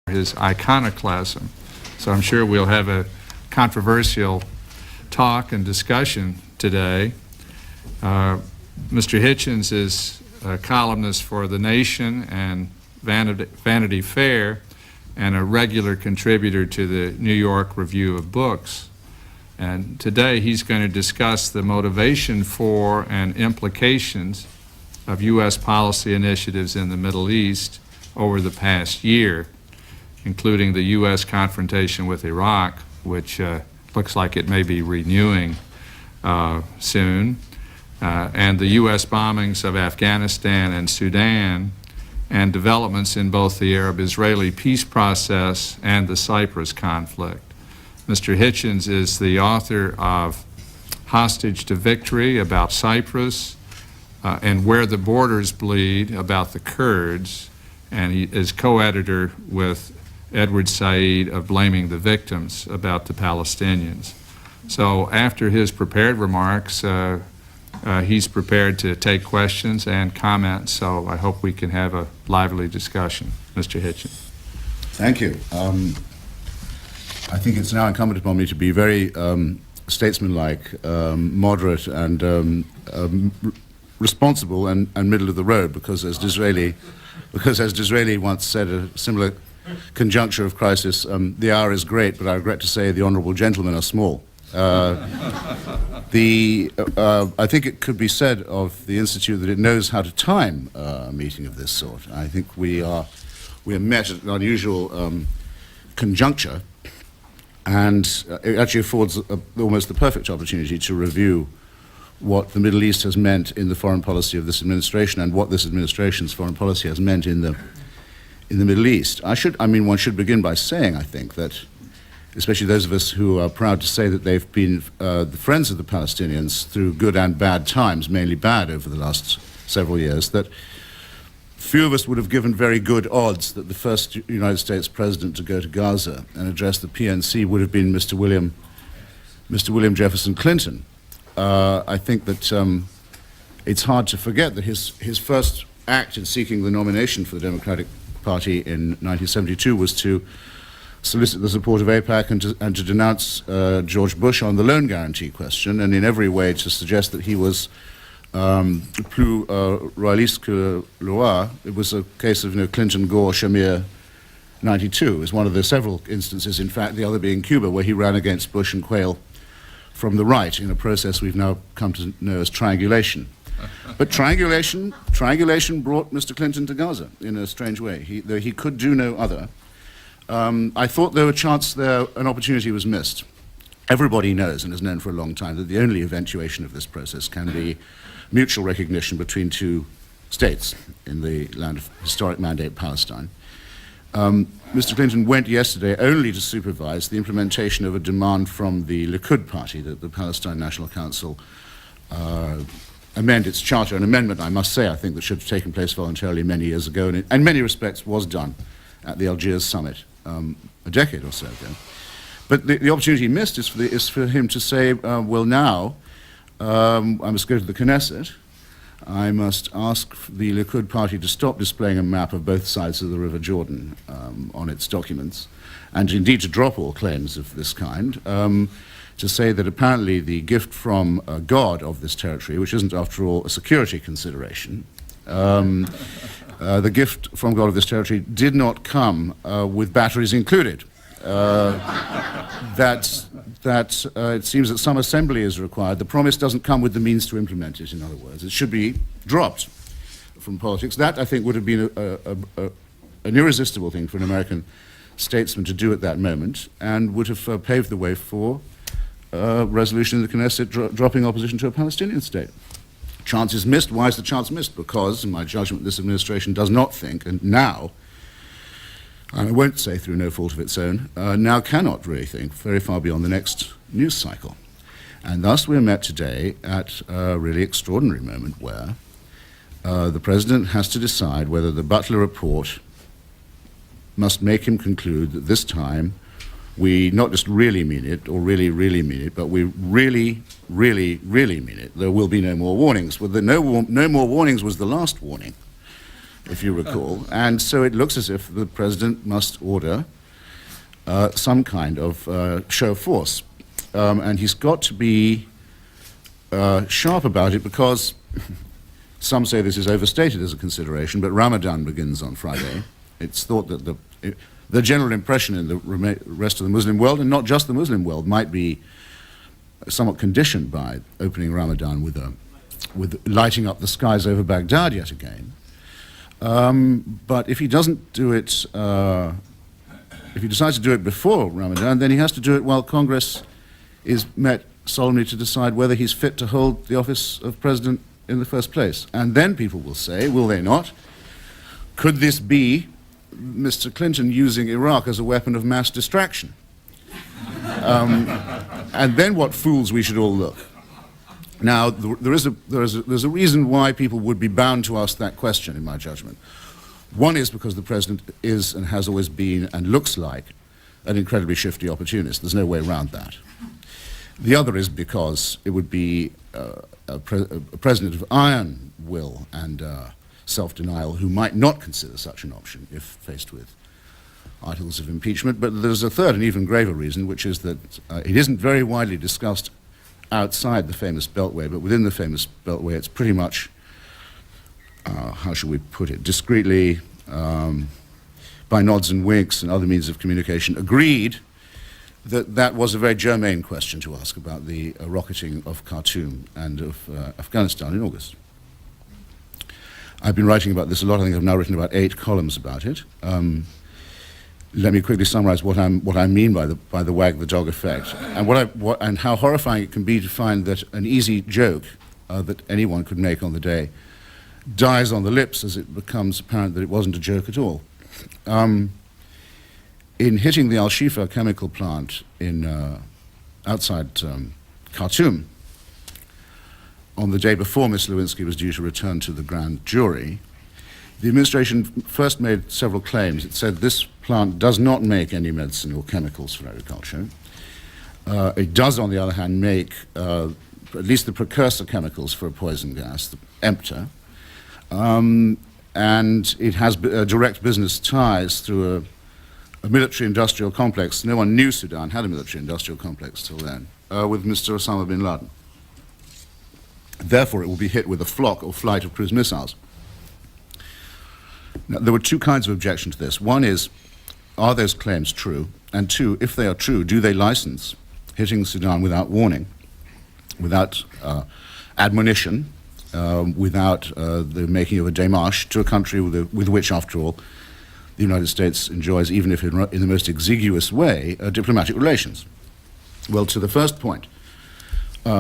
his iconoclasm. So I'm sure we'll have a controversial talk and discussion today. Mr. Hitchens is a columnist for The Nation and Vanity Fair and a regular contributor to the New York Review of Books. And today he's going to discuss the motivation for and implications of U.S. policy initiatives in the Middle East over the past year, including the U.S. confrontation with Iraq, which looks like it may be renewing soon, and the U.S. bombings of Afghanistan and Sudan, and developments in both the Arab-Israeli peace process and the Cyprus conflict. Mr. Hitchens is the author of Hostage to Victory about Cyprus and Where the Borders Bleed about the Kurds, and he is co-editor with Edward Said of Blaming the Victims about the Palestinians. So after his prepared remarks, he's prepared to take questions and comments, so I hope we can have a lively discussion. Mr. Hitchens. Thank you. I think it's now incumbent upon me to be very statesmanlike, moderate, and responsible and middle of the road, because as Disraeli once said, a similar conjuncture of crisis, the hour is great, but I regret to say the honourable gentlemen are small. I think it could be said of the Institute that it knows how to time a meeting of this sort. I think we are met at an unusual conjuncture, and it actually affords almost the perfect opportunity to review what the Middle East has meant in the foreign policy of this administration and what this administration's foreign policy has meant in the Middle East. One should begin by saying, I think, that especially those of us who are proud to say that they've been the friends of the Palestinians through good and bad times, mainly bad over the last several years, that few of us would have given very good odds that the first United States president to go to Gaza and address the PNC would have been Mr. William Jefferson Clinton. I think that it's hard to forget that his first act in seeking the nomination for the Democratic Party in 1972 was to solicit the support of AIPAC and to denounce George Bush on the loan guarantee question, and in every way to suggest that he was plus royaliste que le roi. It was a case of Clinton, Gore, Shamir, 92. It was one of the several instances, in fact, the other being Cuba, where he ran against Bush and Quayle from the right in a process we've now come to know as triangulation. But triangulation brought Mr. Clinton to Gaza in a strange way, though he could do no other. I thought there were an opportunity was missed. Everybody knows and has known for a long time that the only eventuation of this process can be mutual recognition between two states in the land of historic mandate Palestine. Mr. Clinton went yesterday only to supervise the implementation of a demand from the Likud party that the Palestine National Council amend its charter, an amendment, I must say, I think that should have taken place voluntarily many years ago, and in many respects was done at the Algiers summit a decade or so ago. But the opportunity missed is for him to say, well, now I must go to the Knesset. I must ask the Likud party to stop displaying a map of both sides of the River Jordan on its documents, and indeed to drop all claims of this kind, to say that apparently the gift from God of this territory, which isn't after all a security consideration, the gift from God of this territory did not come with batteries included. It seems that some assembly is required. The promise doesn't come with the means to implement it, in other words. It should be dropped from politics. That, I think, would have been an irresistible thing for an American statesman to do at that moment, and would have paved the way for resolution in the Knesset dropping opposition to a Palestinian state. Chance is missed. Why is the chance missed? Because, in my judgment, this administration does not think, and now, I won't say through no fault of its own, now cannot really think very far beyond the next news cycle. And thus we're met today at a really extraordinary moment where the President has to decide whether the Butler report must make him conclude that this time we not just really mean it, or really, really mean it, but we really, really, really mean it. There will be no more warnings. Well, no more warnings was the last warning. if you recall. And so it looks as if the president must order some kind of show of force. And he's got to be sharp about it because some say this is overstated as a consideration, but Ramadan begins on Friday. It's thought that the general impression in the rest of the Muslim world, and not just the Muslim world, might be somewhat conditioned by opening Ramadan with lighting up the skies over Baghdad yet again. But if he doesn't do it, if he decides to do it before Ramadan, then he has to do it while Congress is met solemnly to decide whether he's fit to hold the office of president in the first place. And then people will say, will they not, could this be Mr. Clinton using Iraq as a weapon of mass distraction? And then what fools we should all look. Now, there's a reason why people would be bound to ask that question, in my judgment. One is because the president is and has always been and looks like an incredibly shifty opportunist. There's no way around that. The other is because it would be a president of iron will and self-denial who might not consider such an option if faced with articles of impeachment. But there's a third and even graver reason, which is that it isn't very widely discussed outside the famous Beltway, but within the famous Beltway it's pretty much, how shall we put it, discreetly, by nods and winks and other means of communication, agreed that that was a very germane question to ask about the rocketing of Khartoum and of Afghanistan in August. I've been writing about this a lot. I think I've now written about 8 columns about it. Let me quickly summarize what I mean by the wag the dog effect, and and how horrifying it can be to find that an easy joke that anyone could make on the day dies on the lips as it becomes apparent that it wasn't a joke at all. In hitting the Al-Shifa chemical plant outside Khartoum, on the day before Miss Lewinsky was due to return to the grand jury, the administration first made several claims. It said this plant does not make any medicine or chemicals for agriculture. It does, on the other hand, make at least the precursor chemicals for a poison gas, the EMPTA, and it has direct business ties through a military-industrial complex. No one knew Sudan had a military-industrial complex till then, with Mr. Osama bin Laden. Therefore, it will be hit with a flock or flight of cruise missiles. Now, there were 2 kinds of objection to this. One is, are those claims true? And 2, if they are true, do they license hitting Sudan without warning, without admonition, without the making of a démarche to a country with which, after all, the United States enjoys, even if in the most exiguous way, diplomatic relations? Well, to the first point,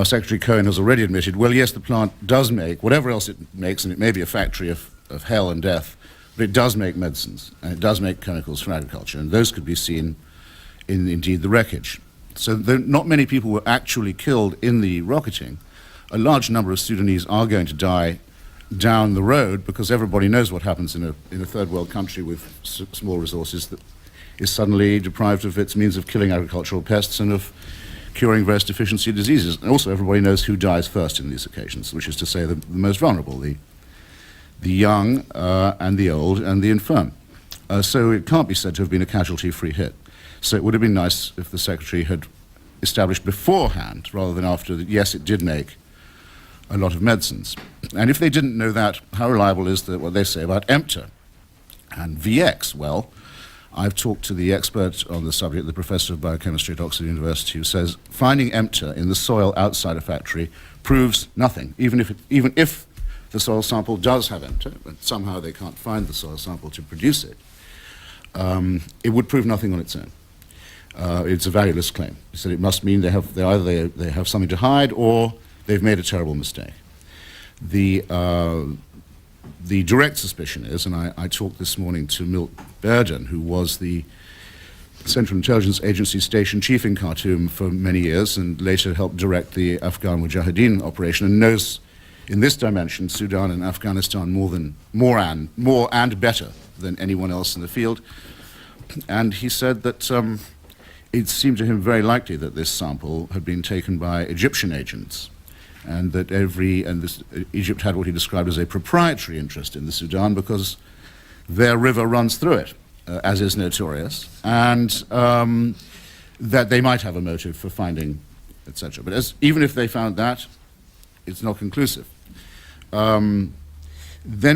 Secretary Cohen has already admitted, well, yes, the plant does make whatever else it makes, and it may be a factory of hell and death, but it does make medicines, and it does make chemicals for agriculture, and those could be seen in, indeed, the wreckage. So not many people were actually killed in the rocketing. A large number of Sudanese are going to die down the road because everybody knows what happens in a third world country with small resources that is suddenly deprived of its means of killing agricultural pests and of curing various deficiency diseases. And also everybody knows who dies first in these occasions, which is to say the most vulnerable, the young and the old and the infirm. So it can't be said to have been a casualty-free hit. So it would have been nice if the Secretary had established beforehand, rather than after, that yes, it did make a lot of medicines. And if they didn't know that, how reliable is what they say about EMPTA and VX? Well, I've talked to the expert on the subject, the professor of biochemistry at Oxford University, who says finding EMPTA in the soil outside a factory proves nothing, even if the soil sample does have EMPTA, but somehow they can't find the soil sample to produce it. It would prove nothing on its own. It's a valueless claim. He said it must mean they have something to hide, or they've made a terrible mistake. The direct suspicion is, and I talked this morning to Milt Burden, who was the Central Intelligence Agency station chief in Khartoum for many years and later helped direct the Afghan Mujahideen operation, and knows in this dimension Sudan and Afghanistan more and better than anyone else in the field. And he said that it seemed to him very likely that this sample had been taken by Egyptian agents, and that Egypt had what he described as a proprietary interest in the Sudan because their river runs through it, as is notorious, and that they might have a motive for finding, etc. But even if they found that, it's not conclusive. Then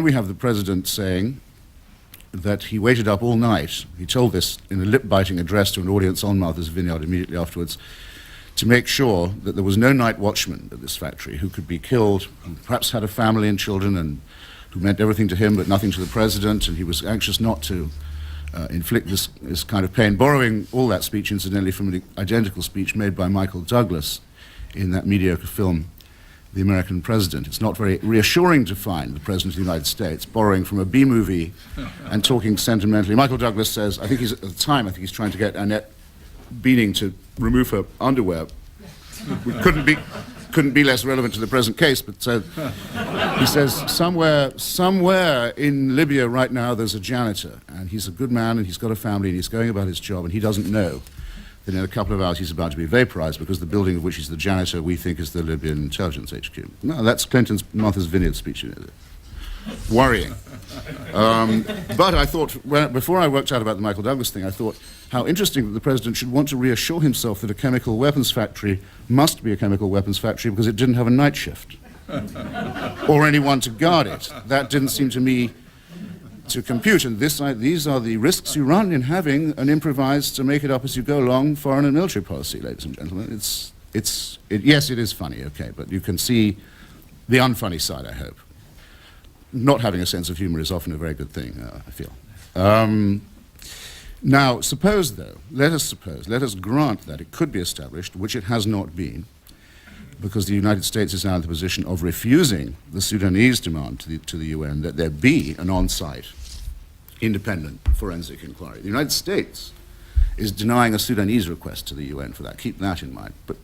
we have the president saying that he waited up all night. He told this in a lip-biting address to an audience on Martha's Vineyard immediately afterwards, to make sure that there was no night watchman at this factory who could be killed, who perhaps had a family and children, and who meant everything to him but nothing to the president, and he was anxious not to inflict this kind of pain, borrowing all that speech, incidentally, from an identical speech made by Michael Douglas in that mediocre film, The American President. It's not very reassuring to find the President of the United States borrowing from a B-movie and talking sentimentally. Michael Douglas says, I think he's, at the time, I think he's trying to get Annette Bening to remove her underwear. It couldn't be less relevant to the present case, but he says, somewhere in Libya right now there's a janitor, and he's a good man, and he's got a family, and he's going about his job, and he doesn't know that in a couple of hours he's about to be vaporized because the building of which he's the janitor we think is the Libyan intelligence HQ. No, that's Clinton's Martha's Vineyard speech. Worrying. But I thought, before I worked out about the Michael Douglas thing, I thought how interesting that the president should want to reassure himself that a chemical weapons factory must be a chemical weapons factory because it didn't have a night shift or anyone to guard it. That didn't seem to me to compute, and these are the risks you run in having an improvised, to make it up as you go along, foreign and military policy, ladies and gentlemen. Yes, it is funny, okay, but you can see the unfunny side, I hope. Not having a sense of humor is often a very good thing, I feel. Now, suppose, though, let us grant that it could be established, which it has not been, because the United States is now in the position of refusing the Sudanese demand to the UN that there be an on-site, independent forensic inquiry. The United States is denying a Sudanese request to the UN for that. Keep that in mind. But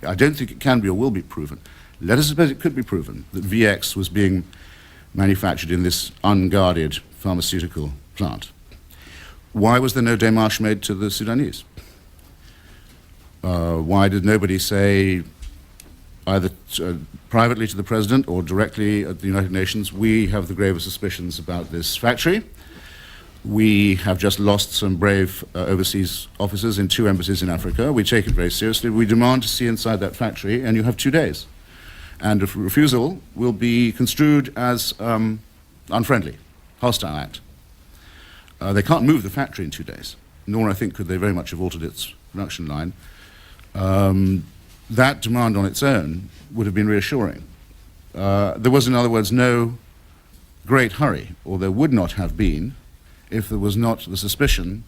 I don't think it can be or will be proven. Let us suppose it could be proven that VX was being manufactured in this unguarded pharmaceutical plant. Why was there no démarche made to the Sudanese? Why did nobody say, either privately to the president or directly at the United Nations, we have the gravest suspicions about this factory. We have just lost some brave overseas officers in 2 embassies in Africa. We take it very seriously. We demand to see inside that factory, and you have 2 days. And a refusal will be construed as unfriendly, hostile act. They can't move the factory in 2 days, nor I think could they very much have altered its production line. That demand on its own would have been reassuring. There was, in other words, no great hurry, or there would not have been if there was not the suspicion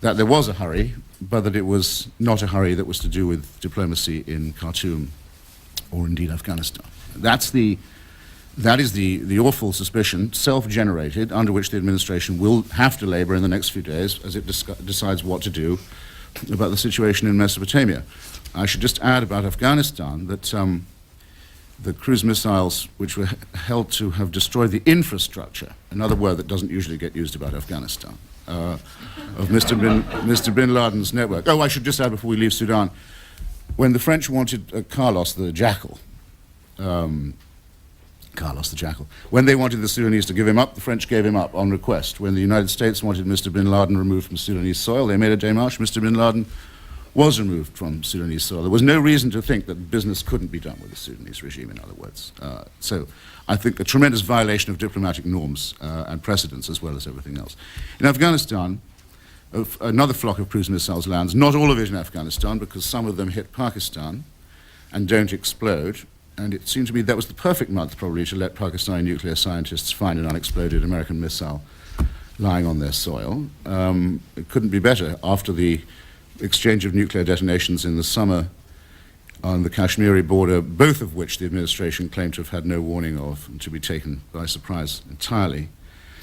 that there was a hurry, but that it was not a hurry that was to do with diplomacy in Khartoum or indeed Afghanistan. That is the awful suspicion, self-generated, under which the administration will have to labor in the next few days as it decides what to do about the situation in Mesopotamia. I should just add about Afghanistan that the cruise missiles, which were held to have destroyed the infrastructure, another word that doesn't usually get used about Afghanistan, of Mr. Bin Laden's network. Oh, I should just add before we leave Sudan, when the French wanted Carlos the Jackal, when they wanted the Sudanese to give him up, the French gave him up on request. When the United States wanted Mr. Bin Laden removed from Sudanese soil, they made a démarche. Mr. Bin Laden was removed from Sudanese soil. There was no reason to think that business couldn't be done with the Sudanese regime, in other words. So I think a tremendous violation of diplomatic norms and precedents, as well as everything else. In Afghanistan, another flock of cruise missiles lands, not all of it in Afghanistan, because some of them hit Pakistan and don't explode. And it seemed to me that was the perfect month, probably, to let Pakistani nuclear scientists find an unexploded American missile lying on their soil. It couldn't be better after the exchange of nuclear detonations in the summer on the Kashmiri border, both of which the administration claimed to have had no warning of and to be taken by surprise entirely,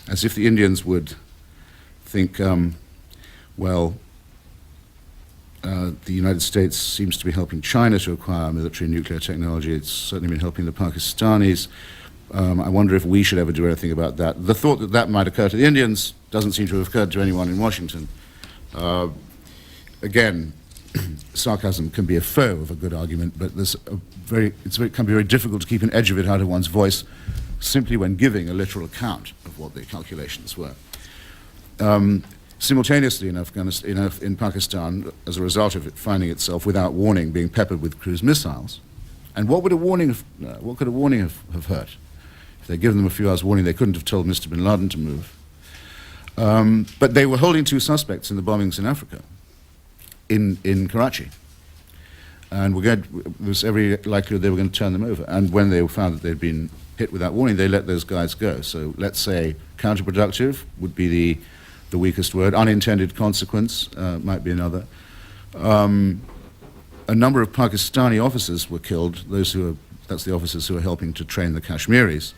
as if the Indians would think, the United States seems to be helping China to acquire military nuclear technology. It's certainly been helping the Pakistanis. I wonder if we should ever do anything about that. The thought that that might occur to the Indians doesn't seem to have occurred to anyone in Washington. Again, sarcasm can be a foe of a good argument, but it can be very difficult to keep an edge of it out of one's voice, simply when giving a literal account of what their calculations were. Simultaneously in Pakistan, as a result of it finding itself without warning being peppered with cruise missiles, and what could a warning have hurt? If they'd given them a few hours warning, they couldn't have told Mr. bin Laden to move. But they were holding 2 suspects in the bombings in Africa, in Karachi. And there was every likelihood they were going to turn them over. And when they found that they'd been hit without warning, they let those guys go. So let's say counterproductive would be the weakest word. Unintended consequence might be another. A number of Pakistani officers were killed, that's the officers who are helping to train the Kashmiris,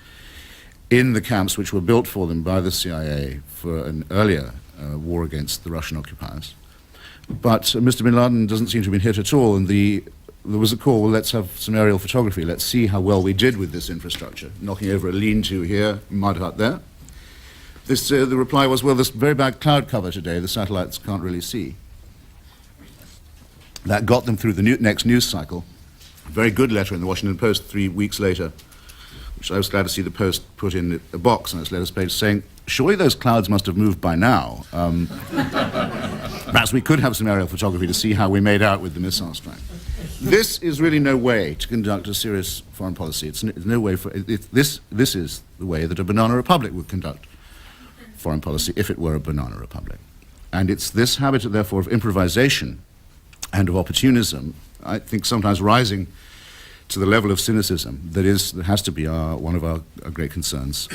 in the camps which were built for them by the CIA for an earlier war against the Russian occupiers. But Mr. bin Laden doesn't seem to have been hit at all, and there was a call, well, let's have some aerial photography, let's see how well we did with this infrastructure, knocking over a lean-to here, mud hut there. The reply was, well, there's very bad cloud cover today, the satellites can't really see. That got them through the next news cycle. A very good letter in the Washington Post 3 weeks later, which I was glad to see the Post put in a box on its letters page saying, surely those clouds must have moved by now. Perhaps we could have some aerial photography to see how we made out with the missile strike. This is really no way to conduct a serious foreign policy. It's no way this is the way that a banana republic would conduct foreign policy if it were a banana republic. And it's this habit, therefore, of improvisation and of opportunism, I think sometimes rising to the level of cynicism, that has to be one of our great concerns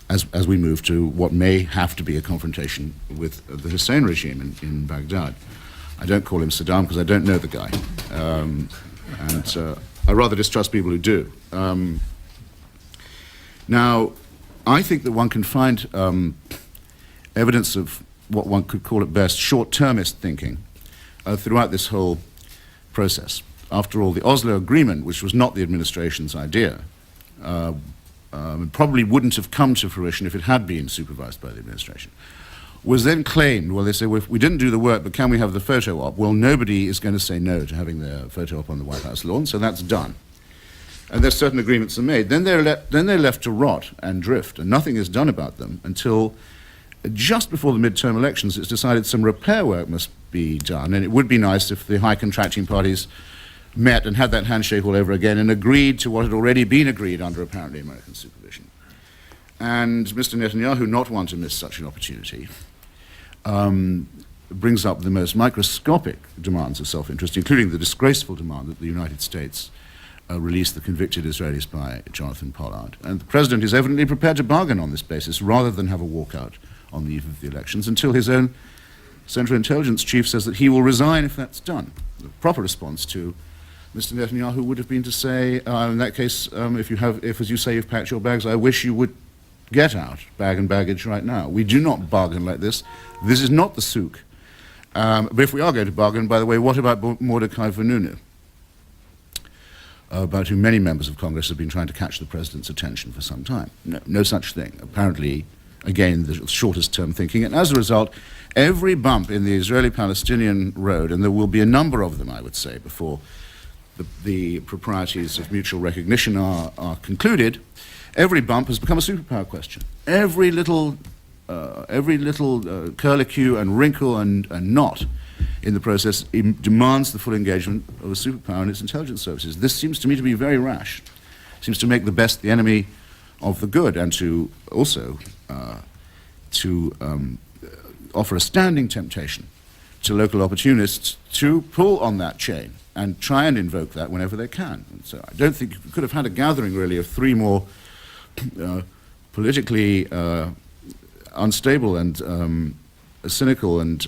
as we move to what may have to be a confrontation with the Hussein regime in Baghdad. I don't call him Saddam because I don't know the guy. And I rather distrust people who do. Now, I think that one can find evidence of what one could call at best short-termist thinking throughout this whole process. After all, the Oslo Agreement, which was not the administration's idea, probably wouldn't have come to fruition if it had been supervised by the administration, was then claimed, well, they say, well, if we didn't do the work, but can we have the photo op? Well, nobody is going to say no to having their photo op on the White House lawn, so that's done. And there's certain agreements are made. Then they're left to rot and drift, and nothing is done about them until just before the midterm elections it's decided some repair work must be done, and it would be nice if the high contracting parties met and had that handshake all over again and agreed to what had already been agreed under apparently American supervision. And Mr. Netanyahu, not one to miss such an opportunity, brings up the most microscopic demands of self-interest, including the disgraceful demand that the United States release the convicted Israeli spy Jonathan Pollard. And the president is evidently prepared to bargain on this basis rather than have a walkout on the eve of the elections until his own Central Intelligence chief says that he will resign if that's done. The proper response to Mr. Netanyahu would have been to say, in that case, if, as you say, you've packed your bags, I wish you would get out, bag and baggage right now. We do not bargain like this. This is not the souk. But if we are going to bargain, by the way, what about Mordecai Vanunu, about whom many members of Congress have been trying to catch the president's attention for some time? No, no such thing. Apparently, again, the shortest term thinking. And as a result, every bump in the Israeli-Palestinian road, and there will be a number of them, I would say, before the proprieties of mutual recognition are concluded, every bump has become a superpower question. Every little curlicue and wrinkle and knot in the process demands the full engagement of a superpower and its intelligence services. This seems to me to be very rash. It seems to make the best the enemy of the good, and to also offer a standing temptation to local opportunists to pull on that chain and try and invoke that whenever they can. And so I don't think you could have had a gathering, really, of 3 more politically unstable and cynical and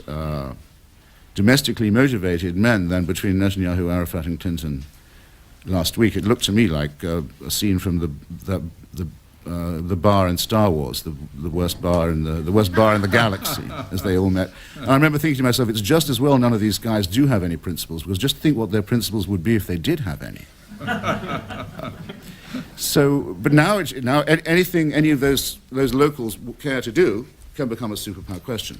domestically motivated men than between Netanyahu, Arafat, and Clinton last week. It looked to me like a scene from the bar in Star Wars, the worst bar in the galaxy, as they all met. And I remember thinking to myself, it's just as well none of these guys do have any principles, because just think what their principles would be if they did have any. But now anything any of those locals care to do can become a superpower question.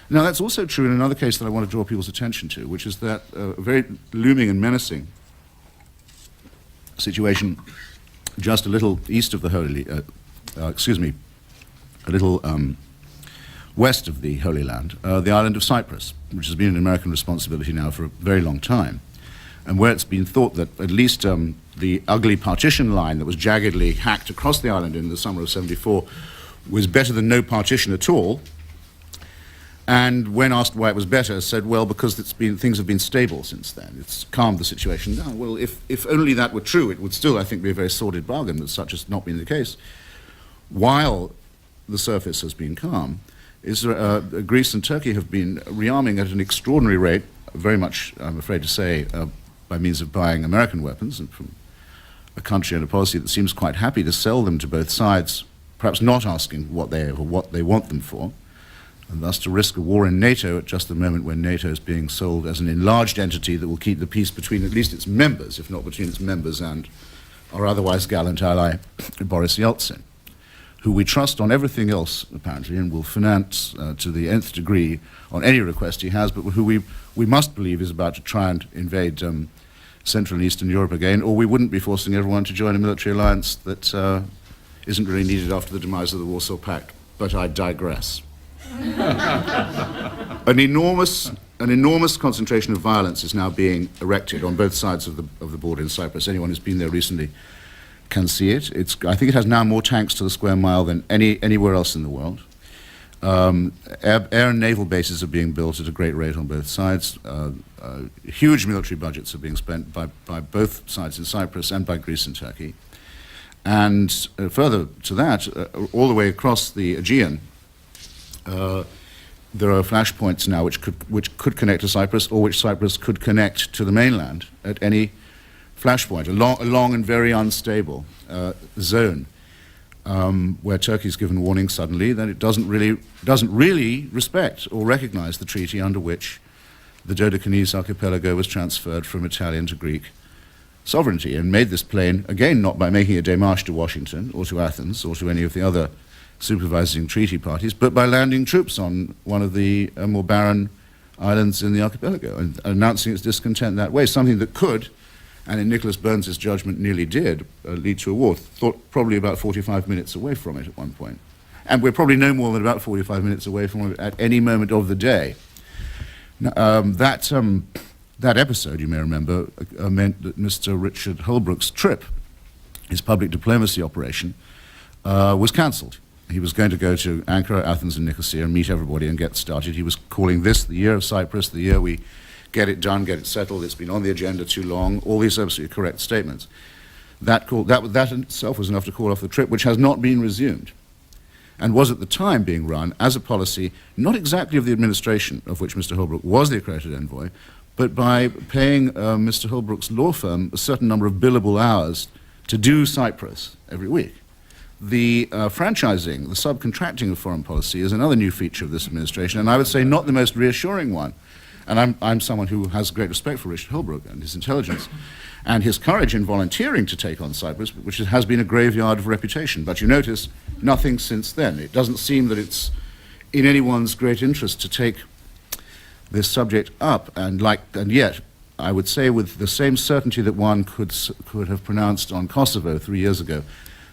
Now, that's also true in another case that I want to draw people's attention to, which is that very looming and menacing situation just a little east of the a little west of the Holy Land, the island of Cyprus, which has been an American responsibility now for a very long time, and where it's been thought that at least the ugly partition line that was jaggedly hacked across the island in the summer of '74 was better than no partition at all. And when asked why it was better, said, well, because things have been stable since then. It's calmed the situation down. Well, if only that were true, it would still, I think, be a very sordid bargain, but such has not been the case. While the surface has been calm, Greece and Turkey have been rearming at an extraordinary rate, very much, I'm afraid to say, by means of buying American weapons, and from a country and a policy that seems quite happy to sell them to both sides, perhaps not asking what they want them for, and thus to risk a war in NATO at just the moment when NATO is being sold as an enlarged entity that will keep the peace between at least its members, if not between its members and our otherwise gallant ally, Boris Yeltsin, who we trust on everything else, apparently, and will finance to the nth degree on any request he has, but who we must believe is about to try and invade Central and Eastern Europe again, or we wouldn't be forcing everyone to join a military alliance that isn't really needed after the demise of the Warsaw Pact. But I digress. An enormous concentration of violence is now being erected on both sides of the border in Cyprus. Anyone who's been there recently can see it. I think it has now more tanks to the square mile than anywhere else in the world. Air and naval bases are being built at a great rate on both sides. Huge military budgets are being spent by both sides in Cyprus and by Greece and Turkey. And further to that, all the way across the Aegean, there are flashpoints now which could connect to Cyprus, or which Cyprus could connect to the mainland at any flashpoint, a long and very unstable zone where Turkey's given warning suddenly that it doesn't really respect or recognize the treaty under which the Dodecanese archipelago was transferred from Italian to Greek sovereignty, and made this plain, again, not by making a démarche to Washington or to Athens or to any of the other supervising treaty parties, but by landing troops on one of the more barren islands in the archipelago and announcing its discontent that way, something that could, and in Nicholas Burns's judgment nearly did, lead to a war. Thought probably about 45 minutes away from it at one point. And we're probably no more than about 45 minutes away from it at any moment of the day. Now, that episode, you may remember, meant that Mr. Richard Holbrooke's trip, his public diplomacy operation, was cancelled. He was going to go to Ankara, Athens, and Nicosia and meet everybody and get started. He was calling this the year of Cyprus, the year we get it done, get it settled, it's been on the agenda too long, all these absolutely correct statements. That in itself was enough to call off the trip, which has not been resumed, and was at the time being run as a policy, not exactly of the administration, of which Mr. Holbrooke was the accredited envoy, but by paying Mr. Holbrooke's law firm a certain number of billable hours to do Cyprus every week. The franchising, the subcontracting of foreign policy is another new feature of this administration, and I would say not the most reassuring one. And I'm someone who has great respect for Richard Holbrooke and his intelligence and his courage in volunteering to take on Cyprus, which has been a graveyard of reputation. But you notice nothing since then. It doesn't seem that it's in anyone's great interest to take this subject up, and yet I would say with the same certainty that one could have pronounced on Kosovo 3 years ago,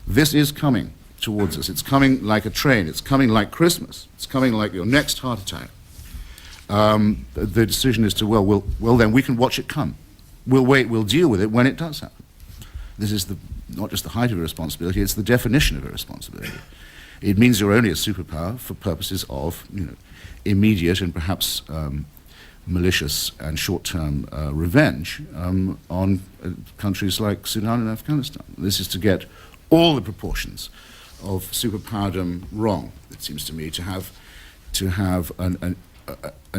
this is coming towards us. It's coming like a train. It's coming like Christmas. It's coming like your next heart attack. The decision is to, well, then we can watch it come. We'll wait, we'll deal with it when it does happen. This is not just the height of irresponsibility, it's the definition of irresponsibility. It means you're only a superpower for purposes of, immediate and perhaps malicious and short-term revenge on countries like Sudan and Afghanistan. This is to get all the proportions of superpowerdom wrong, it seems to me, to have an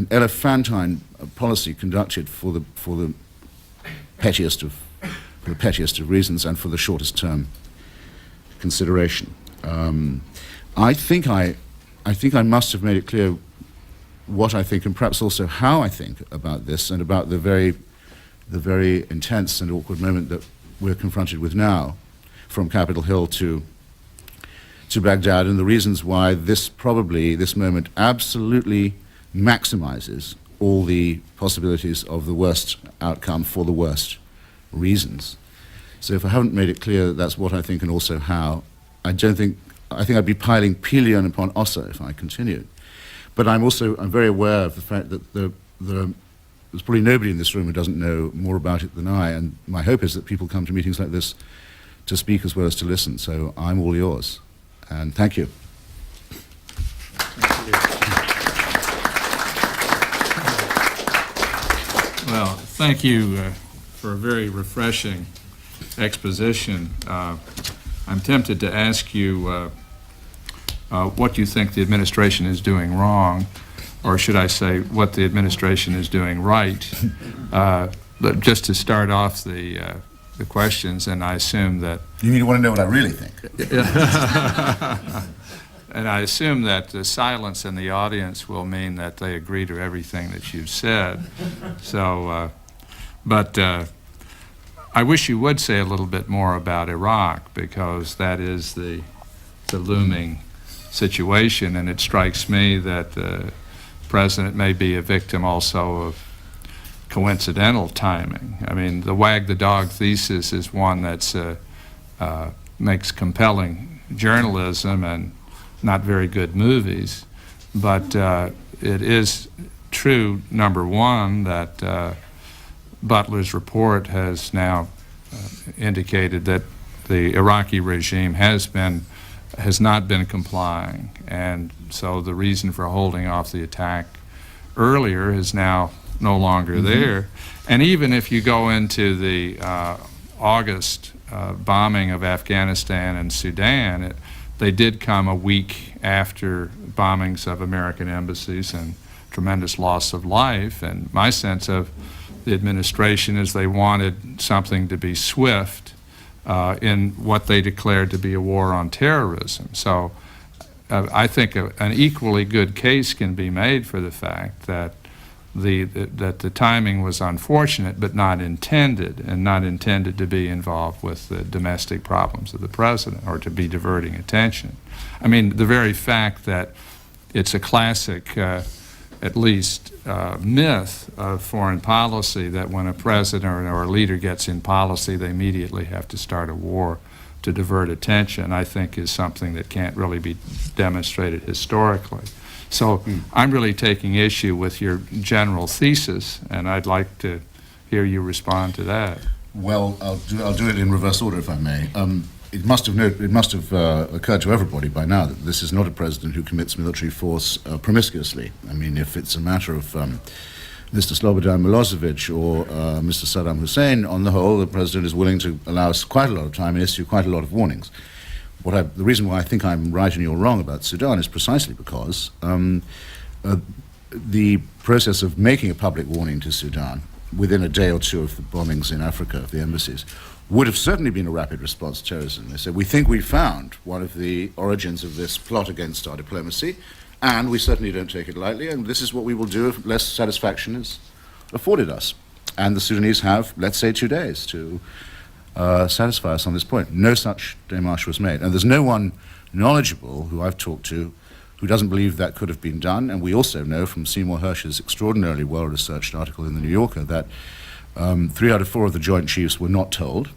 elephantine policy conducted for the pettiest of reasons and for the shortest term consideration. I think I must have made it clear what I think, and perhaps also how I think about this, and about the very intense and awkward moment that we're confronted with now, from Capitol Hill to Baghdad, and the reasons why this moment absolutely maximizes all the possibilities of the worst outcome for the worst reasons. So if I haven't made it clear that that's what I think and also how, I think I'd be piling Pelion upon Ossa if I continued. But I'm very aware of the fact that there's probably nobody in this room who doesn't know more about it than I, and my hope is that people come to meetings like this to speak as well as to listen. So I'm all yours, and thank you. Thank you. Well, thank you for a very refreshing exposition. I'm tempted to ask you what you think the administration is doing wrong, or should I say what the administration is doing right. But just to start off the questions, and I assume that... You mean you want to know what I really think? And I assume that the silence in the audience will mean that they agree to everything that you've said. So, but I wish you would say a little bit more about Iraq, because that is the looming situation, and it strikes me that the president may be a victim also of coincidental timing. I mean, the wag the dog thesis is one that's makes compelling journalism and not very good movies, but it is true, number one, that Butler's report has now indicated that the Iraqi regime has not been complying, and so the reason for holding off the attack earlier is now no longer there. And even if you go into the August bombing of Afghanistan and Sudan, they did come a week after bombings of American embassies and tremendous loss of life. And my sense of the administration is they wanted something to be swift in what they declared to be a war on terrorism. So I think an equally good case can be made for the fact that the timing was unfortunate but not intended, and not intended to be involved with the domestic problems of the president or to be diverting attention. I mean, the very fact that it's a classic, at least, myth of foreign policy that when a president or a leader gets in policy, they immediately have to start a war to divert attention, I think is something that can't really be demonstrated historically. So I'm really taking issue with your general thesis, and I'd like to hear you respond to that. Well, I'll do it in reverse order, if I may. It must have occurred to everybody by now that this is not a president who commits military force promiscuously. I mean, if it's a matter of Mr. Slobodan Milosevic or Mr. Saddam Hussein, on the whole, the president is willing to allow us quite a lot of time and issue quite a lot of warnings. The reason why I think I'm right and you're wrong about Sudan is precisely because the process of making a public warning to Sudan within a day or two of the bombings in Africa of the embassies would have certainly been a rapid response to terrorism. They said, we think we found one of the origins of this plot against our diplomacy, and we certainly don't take it lightly, and this is what we will do if less satisfaction is afforded us. And the Sudanese have, let's say, 2 days to satisfy us on this point. No such démarche was made. And there's no one knowledgeable who I've talked to who doesn't believe that could have been done. And we also know from Seymour Hersh's extraordinarily well-researched article in the New Yorker that 3 out of 4 of the Joint Chiefs were not told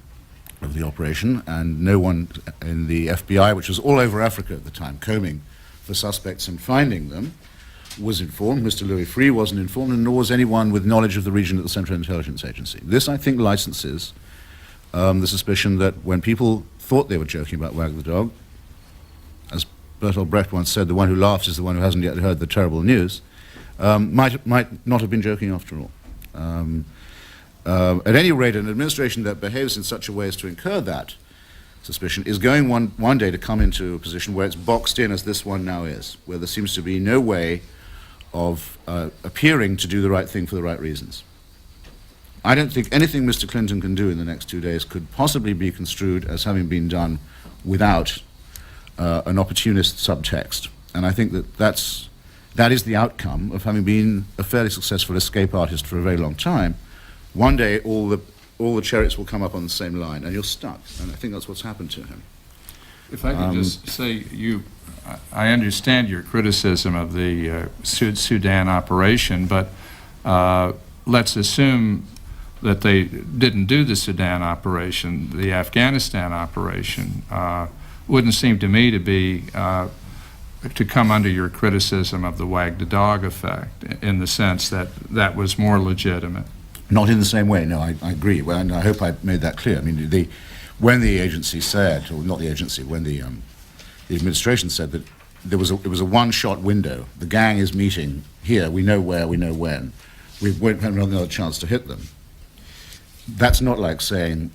of the operation, and no one in the FBI, which was all over Africa at the time, combing for suspects and finding them, was informed. Mr. Louis Freeh wasn't informed, and nor was anyone with knowledge of the region at the Central Intelligence Agency. This, I think, licenses the suspicion that when people thought they were joking about Wag the Dog, as Bertolt Brecht once said, the one who laughs is the one who hasn't yet heard the terrible news, might not have been joking after all. At any rate, an administration that behaves in such a way as to incur that suspicion is going one day to come into a position where it's boxed in as this one now is, where there seems to be no way of appearing to do the right thing for the right reasons. I don't think anything Mr. Clinton can do in the next 2 days could possibly be construed as having been done without an opportunist subtext. And I think that is the outcome of having been a fairly successful escape artist for a very long time. One day, all the chariots will come up on the same line, and you're stuck. And I think that's what's happened to him. If I could just say, I understand your criticism of the Sudan operation, but let's assume that they didn't do the Sudan operation, the Afghanistan operation, wouldn't seem to me to be to come under your criticism of the wag the dog effect, in the sense that that was more legitimate. Not in the same way, no, I agree. Well, and I hope I made that clear. I mean, when the agency said, or not the agency, when the administration said that it was a one-shot window, the gang is meeting here, we know where, we know when, we won't have another chance to hit them. That's not like saying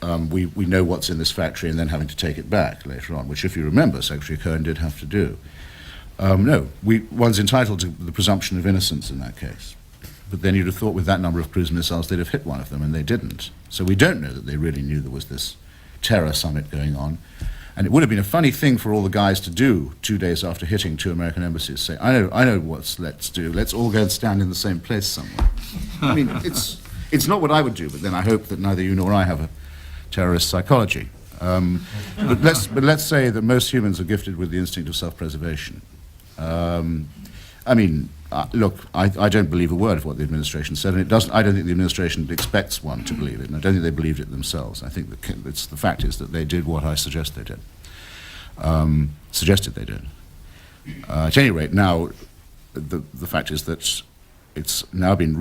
we know what's in this factory and then having to take it back later on, which, if you remember, Secretary Cohen did have to do. No, one's entitled to the presumption of innocence in that case. But then you'd have thought with that number of cruise missiles they'd have hit one of them, and they didn't. So we don't know that they really knew there was this terror summit going on. And it would have been a funny thing for all the guys to do 2 days after hitting 2 American embassies, say, I know let's do. Let's all go and stand in the same place somewhere. I mean, it's not what I would do, but then I hope that neither you nor I have a terrorist psychology. But let's say that most humans are gifted with the instinct of self-preservation. I mean, look, I don't believe a word of what the administration said, and I don't think the administration expects one to believe it, and I don't think they believed it themselves. I think the fact is that they did what I suggest they did. Suggested they did. At any rate, now the fact is that it's now been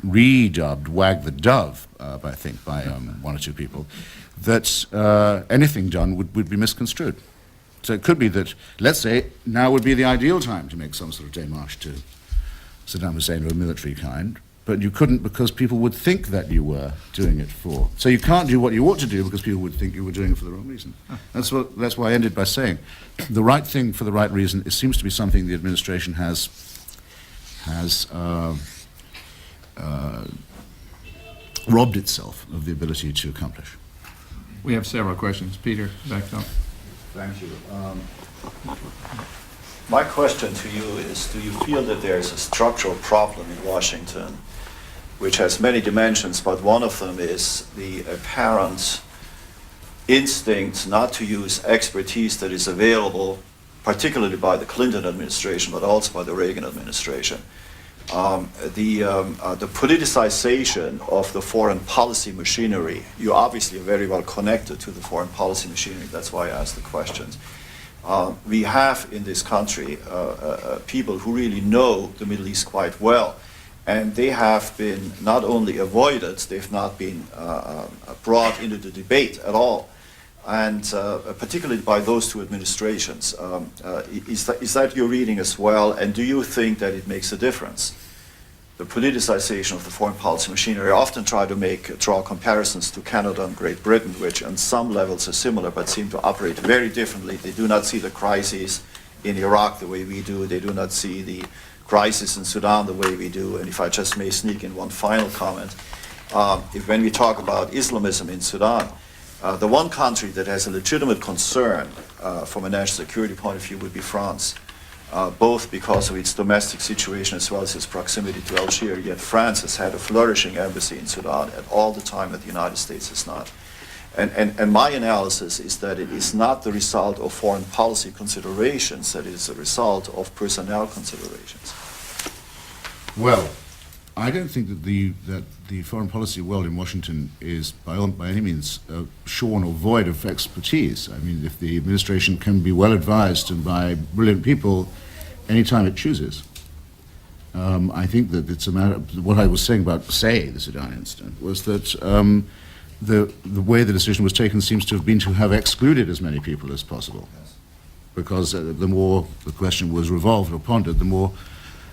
redubbed "Wag the Dove," I think, by one or two people, that anything done would be misconstrued. So it could be that, let's say, now would be the ideal time to make some sort of démarche to Saddam Hussein of a military kind, but you couldn't because people would think that you were doing it for. So you can't do what you ought to do because people would think you were doing it for the wrong reason. That's why I ended by saying the right thing for the right reason. It seems to be something the administration has robbed itself of the ability to accomplish. We have several questions. Peter, back up. Thank you. My question to you is, do you feel that there is a structural problem in Washington which has many dimensions, but one of them is the apparent instinct not to use expertise that is available, particularly by the Clinton administration, but also by the Reagan administration? The politicization of the foreign policy machinery. You obviously are very well connected to the foreign policy machinery. That's why I asked the questions. We have in this country people who really know the Middle East quite well, and they have been not only avoided, they've not been brought into the debate at all. And particularly by those two administrations. Is that your reading as well, and do you think that it makes a difference? The politicization of the foreign policy machinery. I often try to draw comparisons to Canada and Great Britain, which on some levels are similar but seem to operate very differently. They do not see the crises in Iraq the way we do. They do not see the crisis in Sudan the way we do. And if I just may sneak in one final comment, when we talk about Islamism in Sudan, the one country that has a legitimate concern from a national security point of view would be France, both because of its domestic situation as well as its proximity to Algeria. Yet France has had a flourishing embassy in Sudan at all the time that the United States has not. And my analysis is that it is not the result of foreign policy considerations, that it is a result of personnel considerations. Well, I don't think that the foreign policy world in Washington is by any means shorn or void of expertise. I mean, if the administration can be well advised and by brilliant people anytime it chooses, I think that it's a matter of what I was saying about, say, the Sudan incident, was that the way the decision was taken seems to have been to have excluded as many people as possible. Because the more the question was revolved or pondered, the more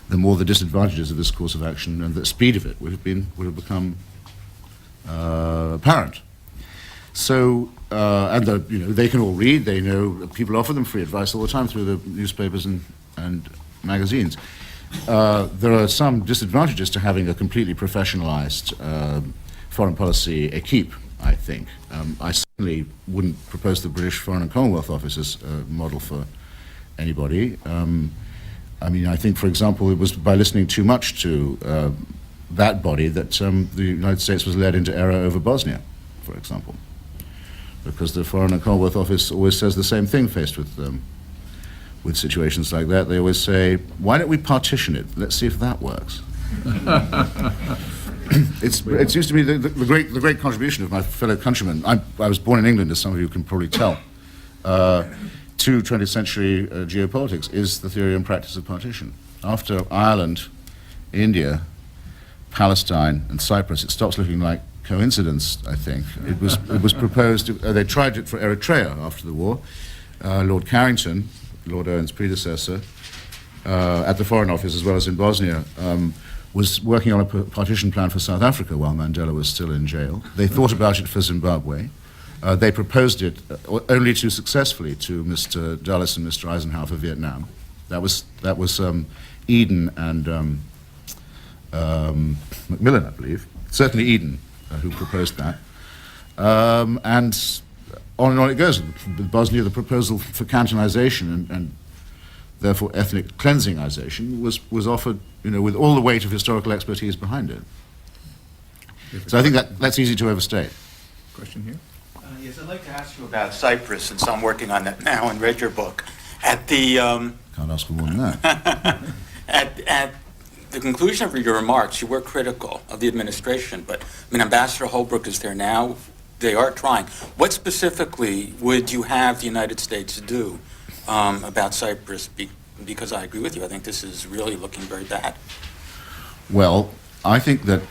the disadvantages of this course of action and the speed of it would have become apparent. So, and they can all read. They know people offer them free advice all the time through the newspapers and magazines. There are some disadvantages to having a completely professionalized foreign policy equipe, I think. I certainly wouldn't propose the British Foreign and Commonwealth Office as a model for anybody. I mean, I think, for example, it was by listening too much to that body that the United States was led into error over Bosnia, for example. Because the Foreign and Commonwealth Office always says the same thing faced with situations like that. They always say, why don't we partition it? Let's see if that works. it seems to me the great contribution of my fellow countrymen. I was born in England, as some of you can probably tell, to 20th century geopolitics is the theory and practice of partition. After Ireland, India, Palestine, and Cyprus, it stops looking like coincidence, I think. It was proposed, they tried it for Eritrea after the war. Lord Carrington, Lord Owen's predecessor, at the Foreign Office as well as in Bosnia, was working on a partition plan for South Africa while Mandela was still in jail. They thought about it for Zimbabwe. They proposed it only too successfully to Mr. Dulles and Mr. Eisenhower for Vietnam. That was Eden and Macmillan, I believe. Certainly Eden, who proposed that. And on it goes. With Bosnia, the proposal for cantonization and therefore ethnic cleansingization was offered, with all the weight of historical expertise behind it. So I think that's easy to overstate. Question here? Yes, I'd like to ask you about Cyprus, since I'm working on that now and read your book. At the Can't ask for more than that. at the conclusion of your remarks, you were critical of the administration, but Ambassador Holbrooke is there now. They are trying. What specifically would you have the United States do about Cyprus? Because I agree with you. I think this is really looking very bad. Well, I think that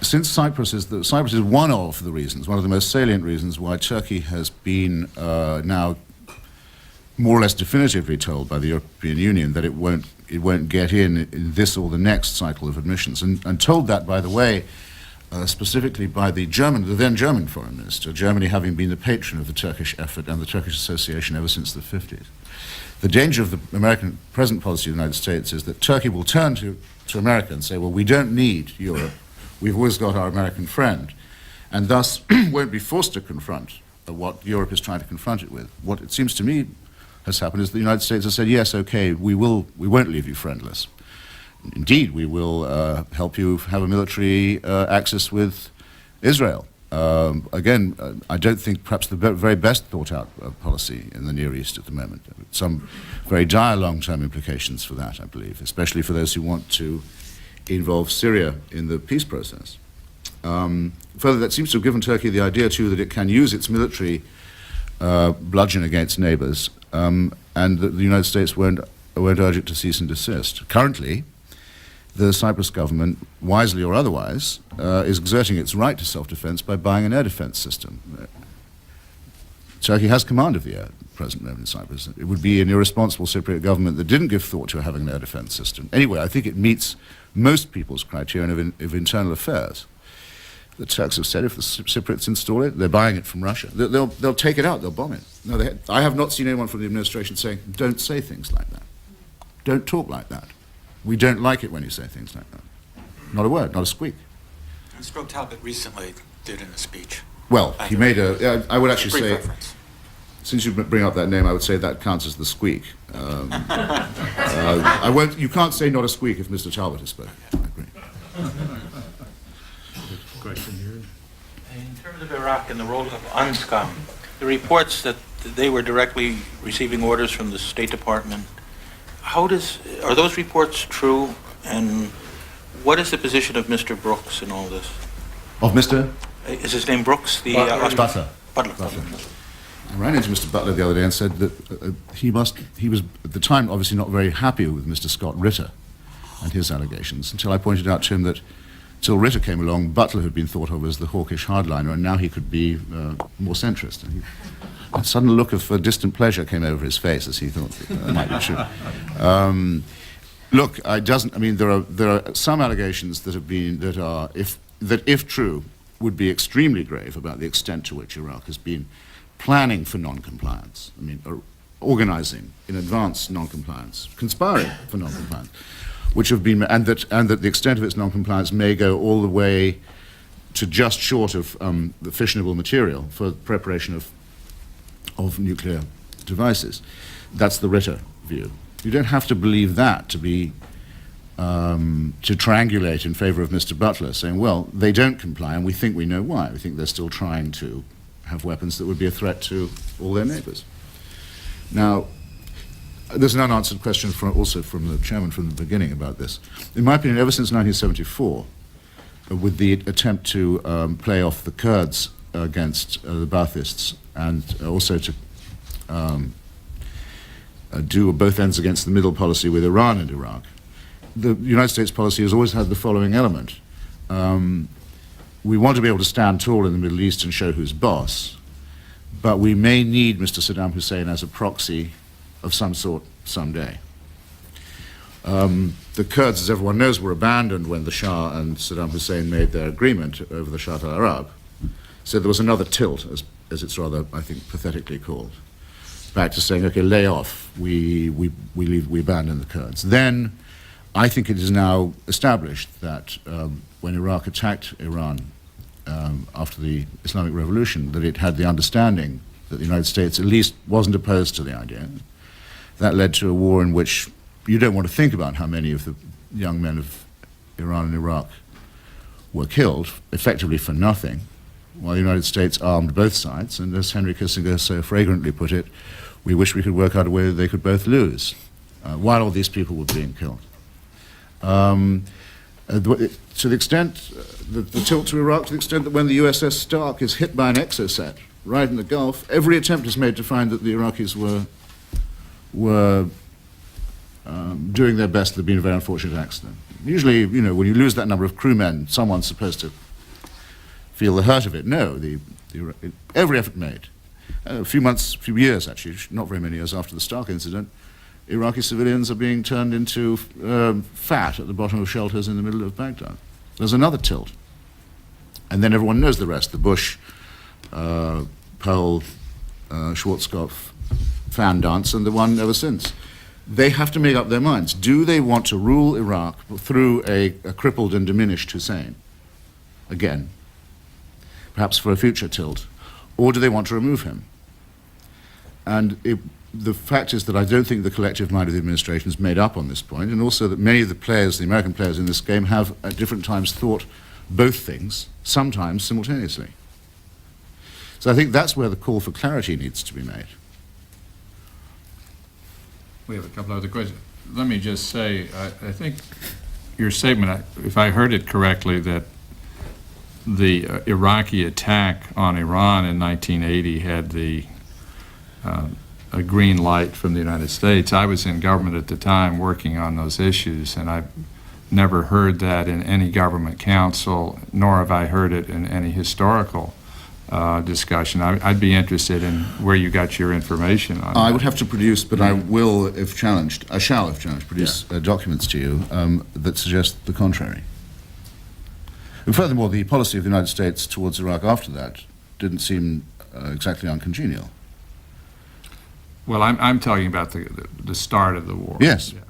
since Cyprus is one of the reasons, one of the most salient reasons why Turkey has been now more or less definitively told by the European Union that it won't get in this or the next cycle of admissions, and told that, by the way, specifically by the then German foreign minister, Germany having been the patron of the Turkish effort and the Turkish association ever since the 50s. The danger of the American present policy of the United States is that Turkey will turn to America and say, well, we don't need Europe, we've always got our American friend, and thus won't be forced to confront what Europe is trying to confront it with. What it seems to me has happened is the United States has said, yes, okay, we won't leave you friendless. Indeed, we will help you have a military axis with Israel. Again, I don't think perhaps the very best thought-out policy in the Near East at the moment. Some very dire long-term implications for that, I believe, especially for those who want to involve Syria in the peace process. Further, that seems to have given Turkey the idea, too, that it can use its military bludgeon against neighbors, and that the United States won't urge it to cease and desist. Currently, the Cyprus government, wisely or otherwise, is exerting its right to self-defense by buying an air defense system. Turkey has command of the air at the present moment in Cyprus. It would be an irresponsible Cypriot government that didn't give thought to having an air defense system. Anyway, I think it meets most people's criterion of internal affairs. The Turks have said if the Cypriots install it, they're buying it from Russia. They'll take it out, they'll bomb it. No, I have not seen anyone from the administration saying, don't say things like that. Don't talk like that. We don't like it when you say things like that. Not a word, not a squeak. Mr. Talbot recently did in a speech. Well, he made I would actually say, reference. Since you bring up that name, I would say that counts as the squeak. You can't say not a squeak if Mr. Talbot has spoken. I agree. Question here. In terms of Iraq and the role of UNSCOM, the reports that they were directly receiving orders from the State Department, are those reports true? And what is the position of Mr. Brooks in all this? Of Mr.? Is his name Brooks? Butler. Butler. I ran into Mr. Butler the other day and said that he was at the time obviously not very happy with Mr. Scott Ritter and his allegations, until I pointed out to him that till Ritter came along, Butler had been thought of as the hawkish hardliner, and now he could be more centrist. And a sudden look of distant pleasure came over his face as he thought that might be true. Look, there are some allegations that if true, would be extremely grave about the extent to which Iraq has been planning for non-compliance. Organizing in advance non-compliance, conspiring for non-compliance, which have been, and that the extent of its non-compliance may go all the way to just short of the fissionable material for preparation of nuclear devices. That's the Ritter view. You don't have to believe that to be to triangulate in favor of Mr. Butler, saying, well, they don't comply, and we think we know why. We think they're still trying to have weapons that would be a threat to all their neighbors. Now, there's an unanswered question also from the chairman from the beginning about this. In my opinion, ever since 1974, with the attempt to play off the Kurds against the Baathists, and also to do both ends against the middle policy with Iran and Iraq. The United States policy has always had the following element. We want to be able to stand tall in the Middle East and show who's boss, but we may need Mr. Saddam Hussein as a proxy of some sort someday. The Kurds, as everyone knows, were abandoned when the Shah and Saddam Hussein made their agreement over the Shatt al-Arab. So there was another tilt, as it's rather, I think, pathetically called, back to saying, okay, lay off, we abandon the Kurds. Then, I think it is now established that when Iraq attacked Iran after the Islamic Revolution, that it had the understanding that the United States at least wasn't opposed to the idea. That led to a war in which you don't want to think about how many of the young men of Iran and Iraq were killed, effectively for nothing, while the United States armed both sides, and as Henry Kissinger so fragrantly put it, we wish we could work out a way that they could both lose, while all these people were being killed. To the extent, the tilt to Iraq, to the extent that when the USS Stark is hit by an exocet right in the Gulf, every attempt is made to find that the Iraqis were doing their best. There'd been a very unfortunate accident. Usually, you know, when you lose that number of crewmen, someone's supposed to feel the hurt of it. No, every effort made. A few years actually, not very many years after the Stark incident, Iraqi civilians are being turned into fat at the bottom of shelters in the middle of Baghdad. There's another tilt. And then everyone knows the rest, the Bush, Pearl, Schwarzkopf fan dance, and the one ever since. They have to make up their minds. Do they want to rule Iraq through a crippled and diminished Hussein? Again, perhaps for a future tilt. Or do they want to remove him? And the fact is that I don't think the collective mind of the administration is made up on this point, and also that many of the players, the American players in this game, have at different times thought both things, sometimes simultaneously. So I think that's where the call for clarity needs to be made. We have a couple other questions. Let me just say, I think your statement, if I heard it correctly, that the Iraqi attack on Iran in 1980 had a green light from the United States. I was in government at the time working on those issues, and I've never heard that in any government council, nor have I heard it in any historical discussion. I'd be interested in where you got your information on I that. would have to produce, but I will, if challenged, I shall, if challenged, produce documents to you that suggest the contrary. And furthermore, the policy of the United States towards Iraq after that didn't seem exactly uncongenial. Well, I'm talking about the start of the war. Yes. Yeah.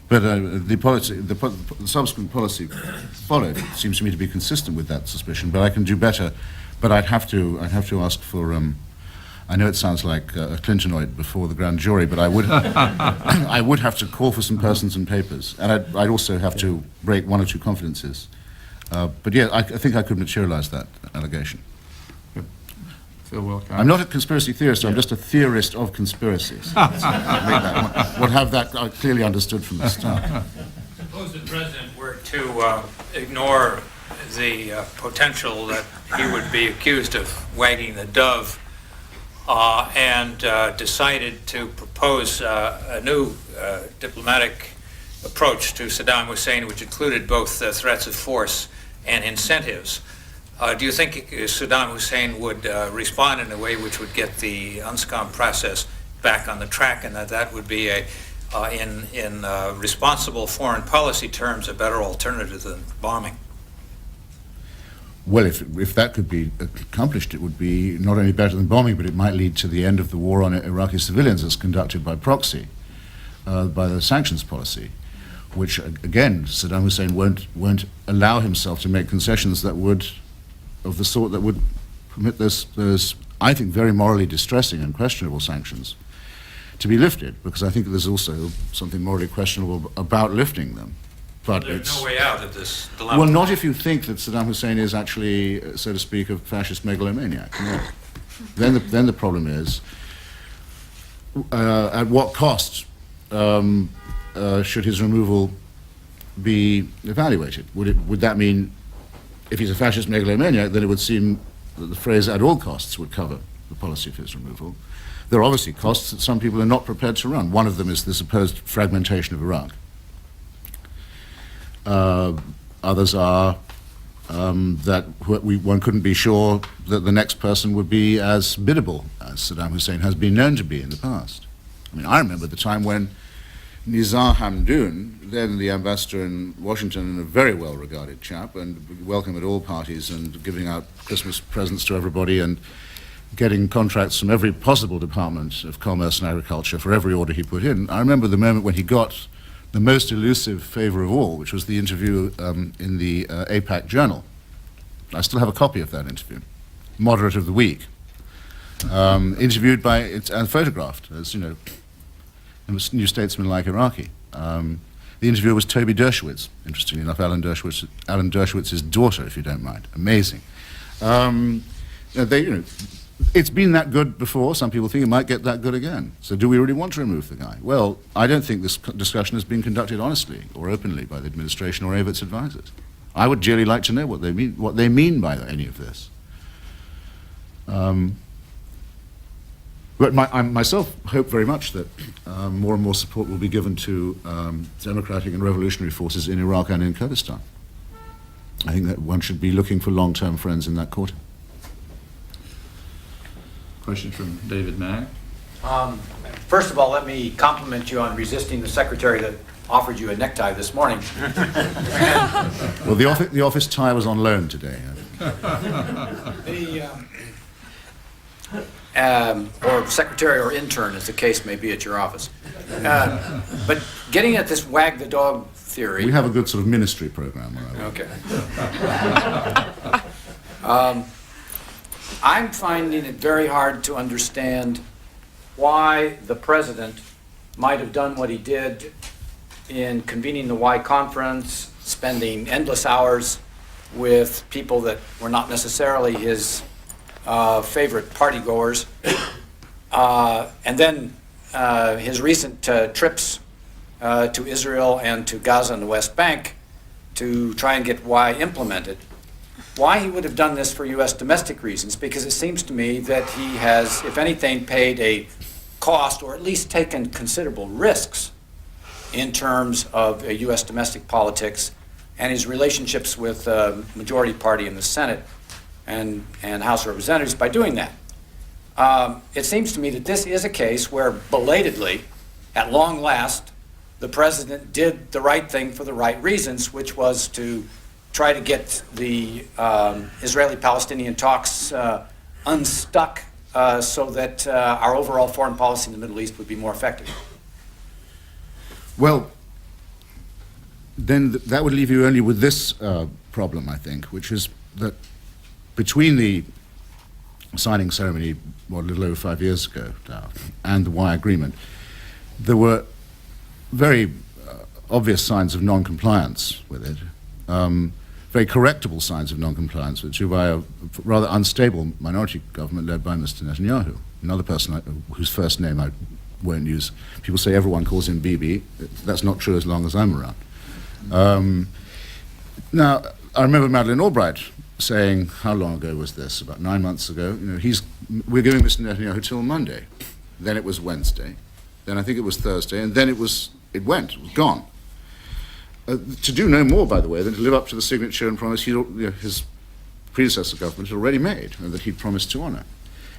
But the subsequent policy followed seems to me to be consistent with that suspicion. But I can do better. But I'd have to ask for. I know it sounds like a Clintonoid before the grand jury, but I would I would have to call for some persons and papers, and I'd also have to break one or two confidences. But yeah, I think I could materialize that allegation. Phil Wilcox. I'm not a conspiracy theorist. I'm just a theorist of conspiracies. We'll have that clearly understood from the start. Suppose the president were to ignore the potential that he would be accused of wagging the dove and decided to propose a new diplomatic approach to Saddam Hussein, which included both threats of force and incentives. Do you think Saddam Hussein would respond in a way which would get the UNSCOM process back on the track, and that would be in responsible foreign policy terms, a better alternative than bombing? Well, if that could be accomplished, it would be not only better than bombing, but it might lead to the end of the war on Iraqi civilians as conducted by proxy, by the sanctions policy, which, again, Saddam Hussein won't allow himself to make concessions that would, of the sort that would permit those, I think, very morally distressing and questionable sanctions to be lifted, because I think there's also something morally questionable about lifting them. But there's no way out of this dilemma. Well, not if you think that Saddam Hussein is actually, so to speak, a fascist megalomaniac. No. Then the problem is, at what cost should his removal be evaluated? Would that mean if he's a fascist megalomaniac, then it would seem that the phrase "at all costs" would cover the policy of his removal. There are obviously costs that some people are not prepared to run. One of them is the supposed fragmentation of Iraq. Others are that one couldn't be sure that the next person would be as biddable as Saddam Hussein has been known to be in the past. I mean, I remember the time when Nizar Hamdoun, then the ambassador in Washington and a very well-regarded chap, and welcome at all parties and giving out Christmas presents to everybody and getting contracts from every possible department of commerce and agriculture for every order he put in. I remember the moment when he got the most elusive favor of all, which was the interview in the APAC Journal. I still have a copy of that interview. Moderate of the Week. Interviewed by, and photographed as, you know, a New Statesman like Iraqi. The interviewer was Toby Dershowitz, interestingly enough, Alan Dershowitz's daughter, if you don't mind. Amazing. It's been that good before. Some people think it might get that good again. So do we really want to remove the guy? Well, I don't think this discussion has been conducted honestly or openly by the administration or any of its advisors. I would dearly like to know what they mean by any of this. But I myself hope very much that more and more support will be given to democratic and revolutionary forces in Iraq and in Kurdistan. I think that one should be looking for long-term friends in that quarter. Question from David Mack. First of all, let me compliment you on resisting the secretary that offered you a necktie this morning. Well, the office tie was on loan today. Or secretary or intern, as the case may be at your office. But getting at this wag the dog theory. We have a good sort of ministry program. Okay. I'm finding it very hard to understand why the president might have done what he did in convening the Y conference, spending endless hours with people that were not necessarily his favorite partygoers, and then his recent trips to Israel and to Gaza and the West Bank to try and get Y implemented. Why he would have done this for U.S. domestic reasons, because it seems to me that he has, if anything, paid a cost or at least taken considerable risks in terms of U.S. domestic politics and his relationships with the majority party in the Senate and House of Representatives by doing that. It seems to me that this is a case where belatedly, at long last, the president did the right thing for the right reasons, which was to try to get the Israeli-Palestinian talks unstuck so that our overall foreign policy in the Middle East would be more effective. Well, then that would leave you only with this problem, I think, which is that between the signing ceremony, a little over 5 years ago now, and the Y agreement, there were very obvious signs of non-compliance with it, very correctable signs of non-compliance, which are by a rather unstable minority government led by Mr. Netanyahu, another person whose first name I won't use. People say everyone calls him Bibi. That's not true as long as I'm around. Now, I remember Madeleine Albright saying, how long ago was this? About 9 months ago. You know, we're giving Mr. Netanyahu till Monday. Then it was Wednesday. Then I think it was Thursday, and then it was gone. To do no more, by the way, than to live up to the signature and promise his predecessor government had already made, and that he'd promised to honour.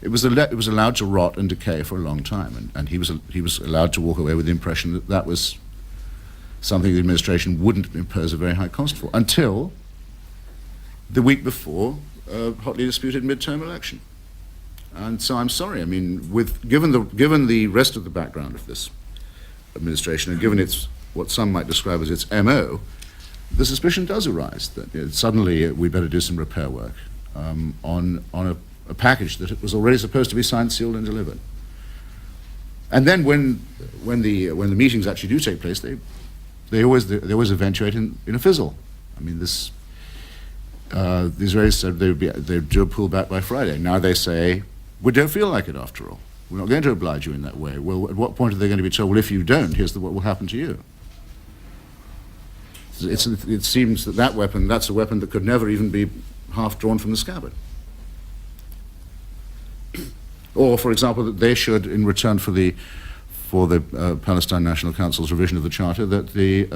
It was allowed to rot and decay for a long time, and he was allowed to walk away with the impression that that was something the administration wouldn't impose a very high cost for, until the week before a hotly disputed midterm election. And so I'm sorry, I mean, given the rest of the background of this administration, and given what some might describe as its MO, the suspicion does arise that suddenly we better do some repair work on a package that was already supposed to be signed, sealed, and delivered. And then when the meetings actually do take place, they always eventuate in a fizzle. I mean, the Israelis said they'd do a pullback by Friday. Now they say, we don't feel like it after all. We're not going to oblige you in that way. Well, at what point are they going to be told, well, if you don't, here's what will happen to you? It seems that that's a weapon that could never even be half drawn from the scabbard. Or, for example, that they should, in return for the Palestine National Council's revision of the Charter, that the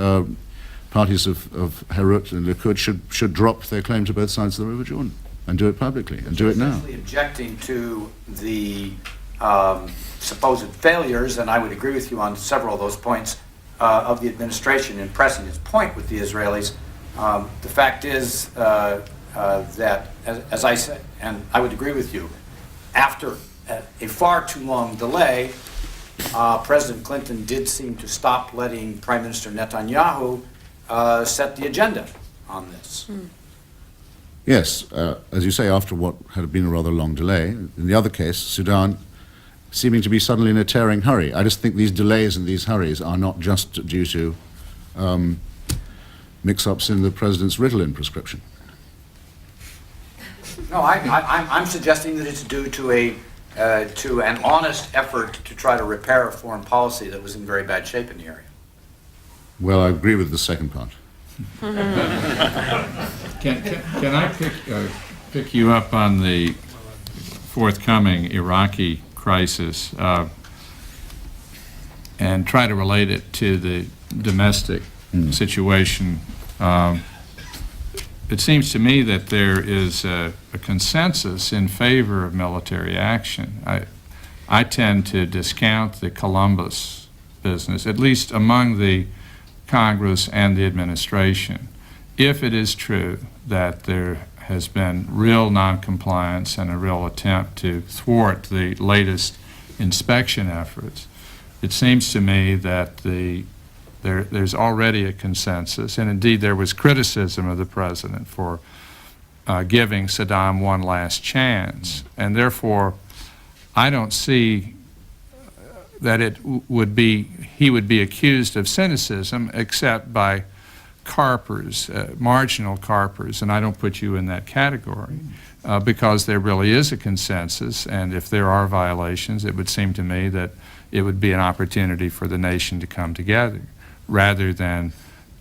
parties of Herut and Likud should drop their claim to both sides of the River Jordan and do it publicly, and do it now. Essentially objecting to the supposed failures, and I would agree with you on several of those points, of the administration in pressing its point with the Israelis. The fact is that, as I said, and I would agree with you, after a far too long delay, President Clinton did seem to stop letting Prime Minister Netanyahu set the agenda on this. Yes, as you say, after what had been a rather long delay. In the other case, Sudan seeming to be suddenly in a tearing hurry. I just think these delays and these hurries are not just due to mix-ups in the president's Ritalin prescription. No, I'm suggesting that it's due to an honest effort to try to repair a foreign policy that was in very bad shape in the area. Well, I agree with the second part. Can I pick you up on the forthcoming Iraqi crisis and try to relate it to the domestic situation? It seems to me that there is a consensus in favor of military action. I tend to discount the Columbus business, at least among the Congress and the administration. If it is true that there has been real noncompliance and a real attempt to thwart the latest inspection efforts, it seems to me that there's already a consensus, and indeed there was criticism of the president for giving Saddam one last chance, and therefore I don't see that he would be accused of cynicism except by carpers, marginal carpers, and I don't put you in that category, because there really is a consensus, and if there are violations, it would seem to me that it would be an opportunity for the nation to come together, rather than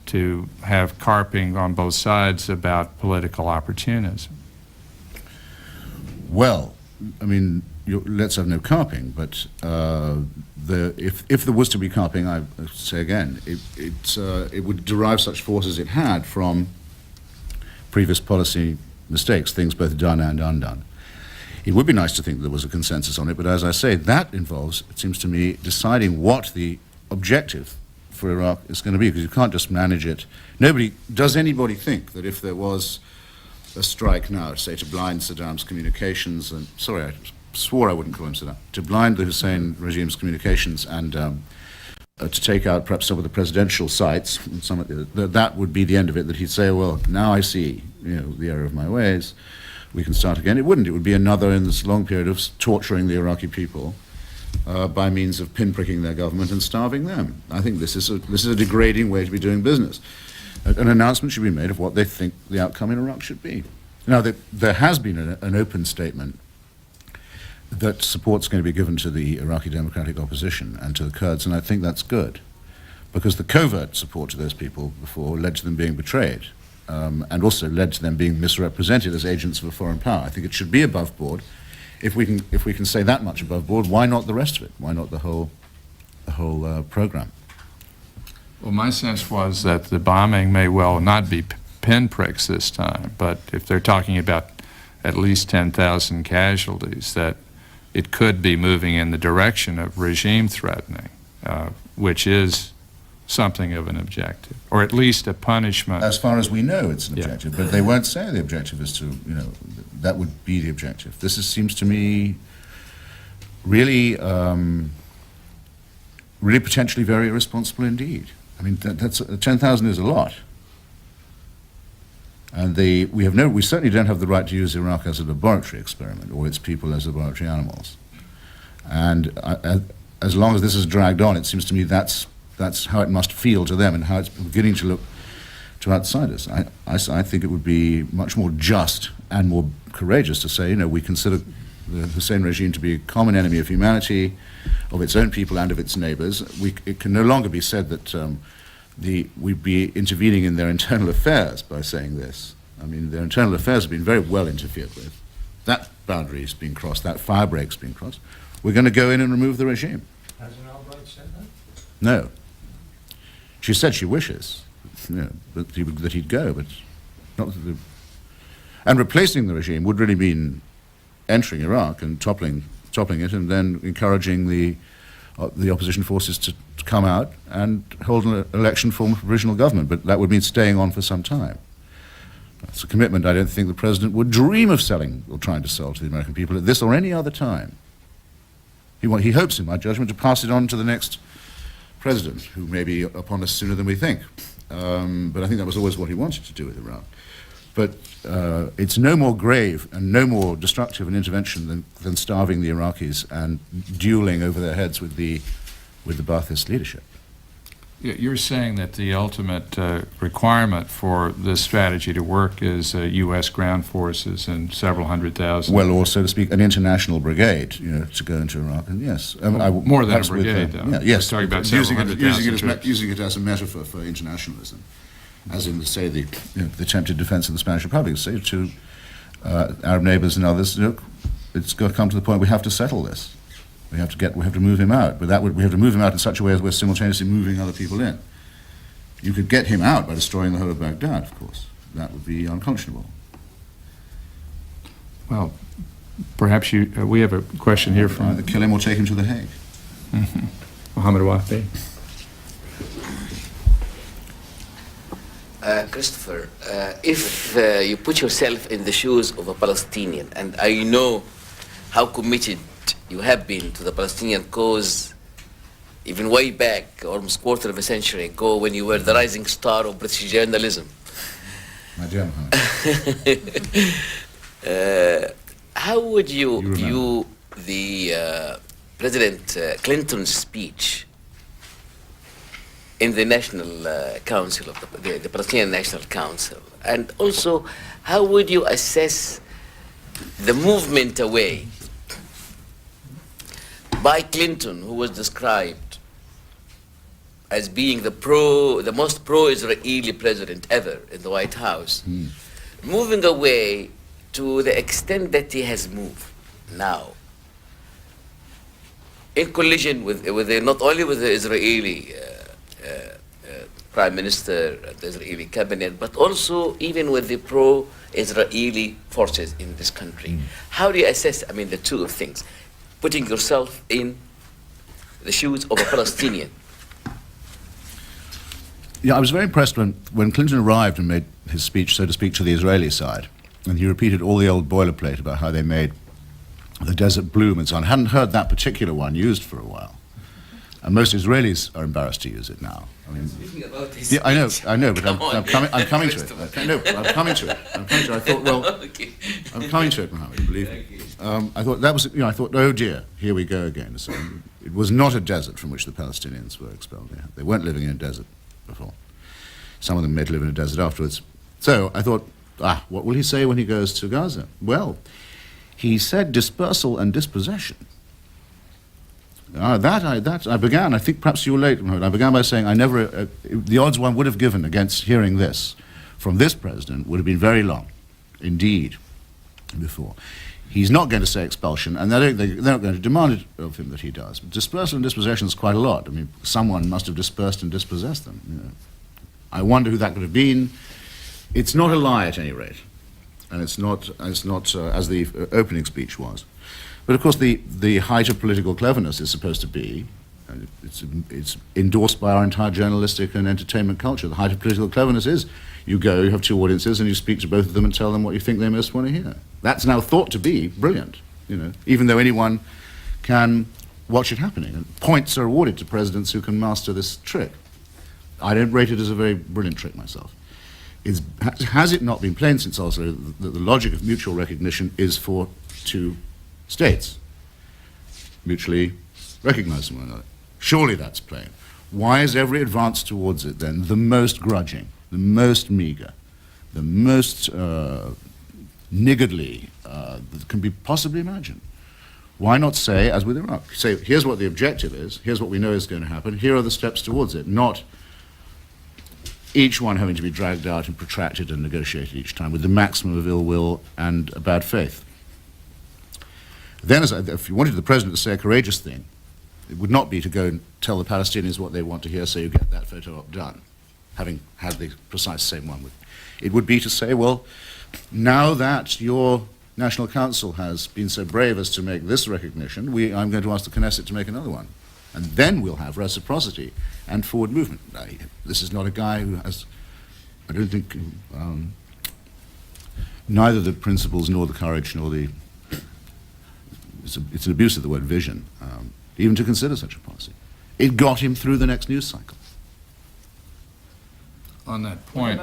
to have carping on both sides about political opportunism. Well, I mean, let's have no carping, but if there was to be carping, I say again, it would derive such force as it had from previous policy mistakes, things both done and undone. It would be nice to think there was a consensus on it, but as I say, that involves, it seems to me, deciding what the objective for Iraq is going to be, because you can't just manage it. Does anybody think that if there was a strike now, say to blind Saddam's communications, and sorry, I swore I wouldn't call him Saddam, to blind the Hussein regime's communications and to take out perhaps some of the presidential sites, and that would be the end of it, that he'd say, well, now I see, the error of my ways, we can start again. It wouldn't. It would be another in this long period of torturing the Iraqi people by means of pinpricking their government and starving them. I think this is a degrading way to be doing business. An announcement should be made of what they think the outcome in Iraq should be. Now, there has been an open statement that support's going to be given to the Iraqi democratic opposition and to the Kurds, and I think that's good, because the covert support to those people before led to them being betrayed, and also led to them being misrepresented as agents of a foreign power. I think it should be above board. If we can say that much above board, why not the rest of it? Why not the whole program? Well, my sense was that the bombing may well not be pinpricks this time, but if they're talking about at least 10,000 casualties, that it could be moving in the direction of regime threatening, which is something of an objective, or at least a punishment. As far as we know, it's an objective, but they won't say the objective is to, that would be the objective. Seems to me really, really potentially very irresponsible indeed. I mean, that's 10,000 is a lot. And we certainly don't have the right to use Iraq as a laboratory experiment, or its people as laboratory animals. And as long as this is dragged on, it seems to me that's how it must feel to them, and how it's beginning to look to outsiders. I think it would be much more just and more courageous to say, we consider the Hussein regime to be a common enemy of humanity, of its own people and of its neighbors. It can no longer be said that we'd be intervening in their internal affairs by saying this. I mean, their internal affairs have been very well interfered with. That boundary's been crossed, that firebreak's been crossed. We're going to go in and remove the regime. Hasn't Albright said that? No. She said she wishes, that he'd go, but not that and replacing the regime would really mean entering Iraq and toppling it, and then encouraging the opposition forces to come out and hold an election form of provisional government. But that would mean staying on for some time. That's a commitment I don't think the president would dream of selling or trying to sell to the American people at this or any other time. He hopes, in my judgment, to pass it on to the next president, who may be upon us sooner than we think. But I think that was always what he wanted to do with Iraq. But it's no more grave and no more destructive an intervention than starving the Iraqis and dueling over their heads with the Ba'athist leadership. You're saying that the ultimate requirement for this strategy to work is U.S. ground forces and several hundred thousand. Well, or so to speak, an international brigade, to go into Iraq. And yes, more than a brigade, though. Yeah, yes, talking about several hundred thousand troops. Using it as a metaphor for internationalism, as in, say, the attempted defense of the Spanish Republic. Say to Arab neighbors and others, look, it's got to come to the point we have to settle this. We have to move him out, but we have to move him out in such a way as we're simultaneously moving other people in. You could get him out by destroying the whole of Baghdad, of course. That would be unconscionable. Well, perhaps we have a question here from Either kill him or take him to The Hague. Mohammed Wafi. Christopher, if you put yourself in the shoes of a Palestinian, and I know how committed you have been to the Palestinian cause, even way back, almost quarter of a century ago, when you were the rising star of British journalism. My dear How would you view the President Clinton's speech in the National Council, of the Palestinian National Council? And also, how would you assess the movement away by Clinton, who was described as being the most pro-Israeli president ever in the White House, moving away to the extent that he has moved now, in collision with not only with the Israeli Prime Minister and the Israeli cabinet, but also even with the pro-Israeli forces in this country. How do you assess, the two things? Putting yourself in the shoes of a Palestinian. Yeah, I was very impressed when Clinton arrived and made his speech, so to speak, to the Israeli side. And he repeated all the old boilerplate about how they made the desert bloom and so on. I hadn't heard that particular one used for a while. And most Israelis are embarrassed to use it now. Speaking about his Yeah, speech. I know, but I'm coming to it. I'm coming to it. I thought, well, Okay. I'm coming to it, Mohammed, believe me. I thought that was, I thought, oh dear, here we go again. So it was not a desert from which the Palestinians were expelled. They weren't living in a desert before. Some of them made live in a desert afterwards. So I thought, what will he say when he goes to Gaza? Well, he said dispersal and dispossession. I began, I think perhaps you were late, I began by saying the odds one would have given against hearing this from this president would have been very long, indeed, before. He's not going to say expulsion, and they're not going to demand it of him that he does. But dispersal and dispossession is quite a lot. Someone must have dispersed and dispossessed them. I wonder who that could have been. It's not a lie at any rate, and it's not as the opening speech was. But of course, the height of political cleverness is supposed to be, and it's endorsed by our entire journalistic and entertainment culture. The height of political cleverness is you have two audiences and you speak to both of them and tell them what you think they most want to hear. That's now thought to be brilliant, even though anyone can watch it happening. And points are awarded to presidents who can master this trick. I don't rate it as a very brilliant trick myself. Has it not been plain since also that the logic of mutual recognition is for two states mutually recognize one another? Surely that's plain. Why is every advance towards it then the most grudging, the most meager, the most niggardly that can be possibly imagined? Why not say, as with Iraq, say, here's what the objective is, here's what we know is going to happen, here are the steps towards it, not each one having to be dragged out and protracted and negotiated each time with the maximum of ill will and bad faith. Then, if you wanted the president to say a courageous thing, it would not be to go and tell the Palestinians what they want to hear, so you get that photo op done, having had the precise same one. It would be to say, well, now that your National Council has been so brave as to make this recognition, I'm going to ask the Knesset to make another one. And then we'll have reciprocity and forward movement. This is not a guy who has, I don't think, neither the principles nor the courage nor the, it's an abuse of the word vision, even to consider such a policy. It got him through the next news cycle. On that point,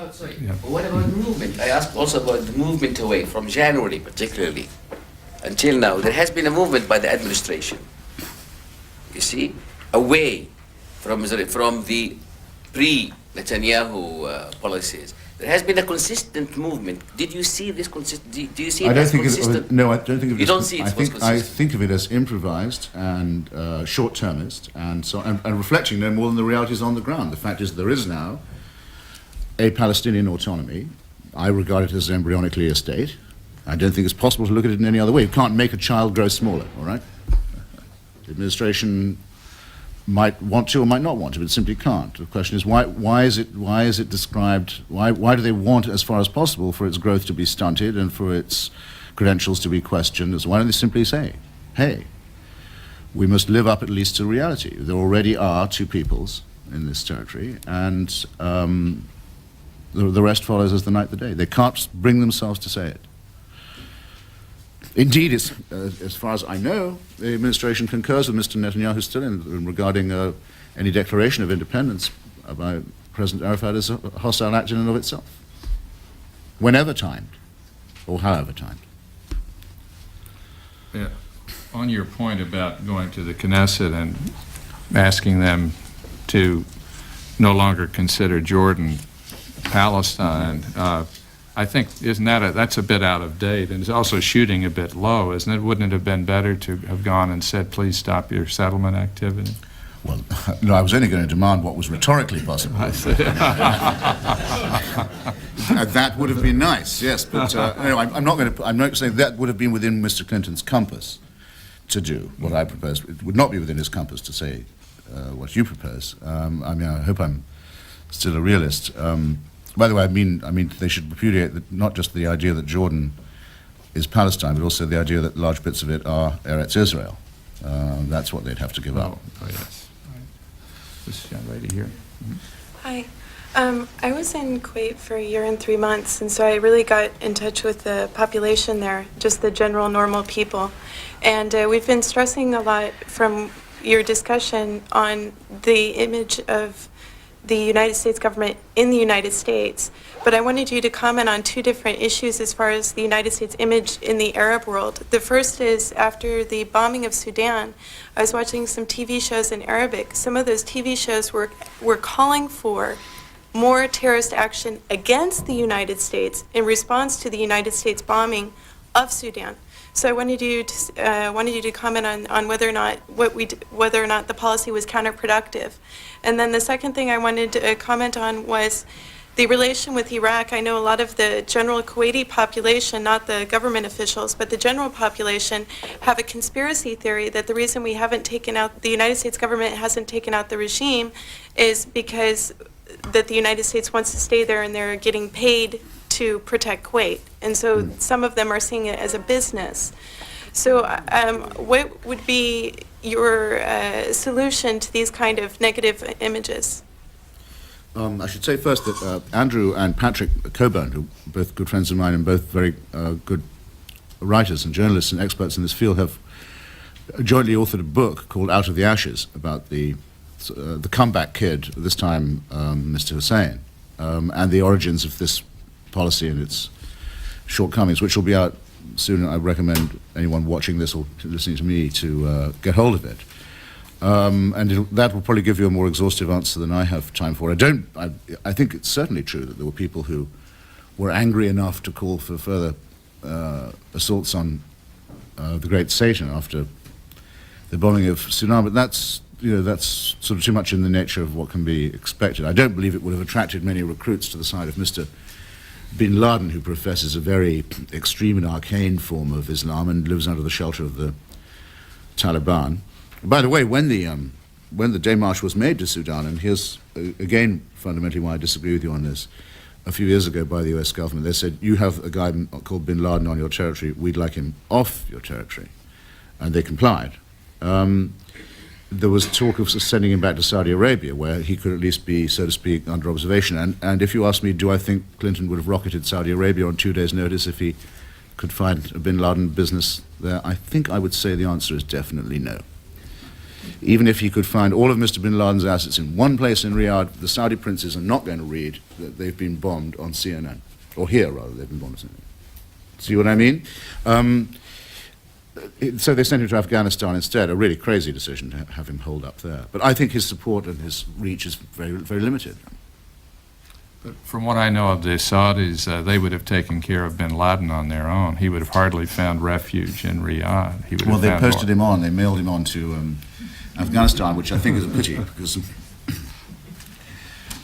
What about movement? I asked also about the movement away from January particularly until now. There has been a movement by the administration, you see, away from the pre-Netanyahu policies. There has been a consistent movement. Did you see this consistent? Do you see it as consistent? No, I don't think of it. You don't see it as consistent. I think of it as improvised and short-termist, and reflecting no more than the realities on the ground. The fact is, there is now a Palestinian autonomy. I regard it as embryonically a state. I don't think it's possible to look at it in any other way. You can't make a child grow smaller, all right? The administration might want to or might not want to, but it simply can't. The question is, why is it described, why do they want, as far as possible, for its growth to be stunted and for its credentials to be questioned? Why don't they simply say, hey, we must live up at least to reality. There already are two peoples in this territory, and the rest follows as the night the day. They can't bring themselves to say it. Indeed, it's, as far as I know, the administration concurs with Mr. Netanyahu still in regarding any declaration of independence by President Arafat as a hostile act in and of itself, whenever timed, or however timed. yeah, on your point about going to the Knesset and asking them to no longer consider Jordan Palestine, I think, that's a bit out of date, and it's also shooting a bit low, isn't it? Wouldn't it have been better to have gone and said, please stop your settlement activity? Well, no, I was only going to demand what was rhetorically possible. I see. That would have been nice, yes, but I'm not saying that would have been within Mr. Clinton's compass to do what I proposed. It would not be within his compass to say what you propose. I mean, I hope I'm still a realist. By the way, I mean they should repudiate not just the idea that Jordan is Palestine, but also the idea that large bits of it are Eretz Israel. That's what they'd have to give up. Oh, yes. Right. This young lady here. Hi. I was in Kuwait for 1 year and 3 months, and so I really got in touch with the population there, just the general normal people. And we've been stressing a lot from your discussion on the image of the United States government in the United States. But I wanted you to comment on 2 different issues as far as the United States image in the Arab world. The first is, after the bombing of Sudan, I was watching some TV shows in Arabic. Some of those TV shows were calling for more terrorist action against the United States in response to the United States bombing of Sudan. So I wanted you to comment on whether or not whether or not the policy was counterproductive. And then the second thing I wanted to comment on was the relation with Iraq. I know a lot of the general Kuwaiti population, not the government officials, but the general population, have a conspiracy theory that the reason we haven't taken out, the United States government hasn't taken out the regime, is because that the United States wants to stay there and they're getting paid to protect Kuwait. And so some of them are seeing it as a business. So what would be your solution to these kind of negative images? I should say first that Andrew and Patrick Coburn, who are both good friends of mine and both very good writers and journalists and experts in this field, have jointly authored a book called Out of the Ashes about the comeback kid, this time Mr. Hussein, and the origins of this policy and its shortcomings, which will be out soon. I recommend anyone watching this or listening to me to get hold of it. And that will probably give you a more exhaustive answer than I have time for. I think it's certainly true that there were people who were angry enough to call for further assaults on the great Satan after the bombing of Sudan, but that's sort of too much in the nature of what can be expected. I don't believe it would have attracted many recruits to the side of Mr. Bin Laden, who professes a very extreme and arcane form of Islam and lives under the shelter of the Taliban. By the way, when the démarche was made to Sudan, and here's again fundamentally why I disagree with you on this, a few years ago by the US government, they said, you have a guy called Bin Laden on your territory, we'd like him off your territory. And they complied. There was talk of sending him back to Saudi Arabia, where he could at least be, so to speak, under observation. And if you ask me, do I think Clinton would have rocketed Saudi Arabia on 2 days' notice if he could find a Bin Laden business there? I think I would say the answer is definitely no. Even if he could find all of Mr. Bin Laden's assets in one place in Riyadh, the Saudi princes are not going to read that they've been bombed on CNN. Or here, rather, they've been bombed on CNN. See what I mean? So they sent him to Afghanistan instead, a really crazy decision to have him hold up there. But I think his support and his reach is very, very limited. But from what I know of the Saudis, they would have taken care of bin Laden on their own. He would have hardly found refuge in Riyadh. He would Well, have they found posted him on, they mailed him on to Afghanistan, which I think is a pity, because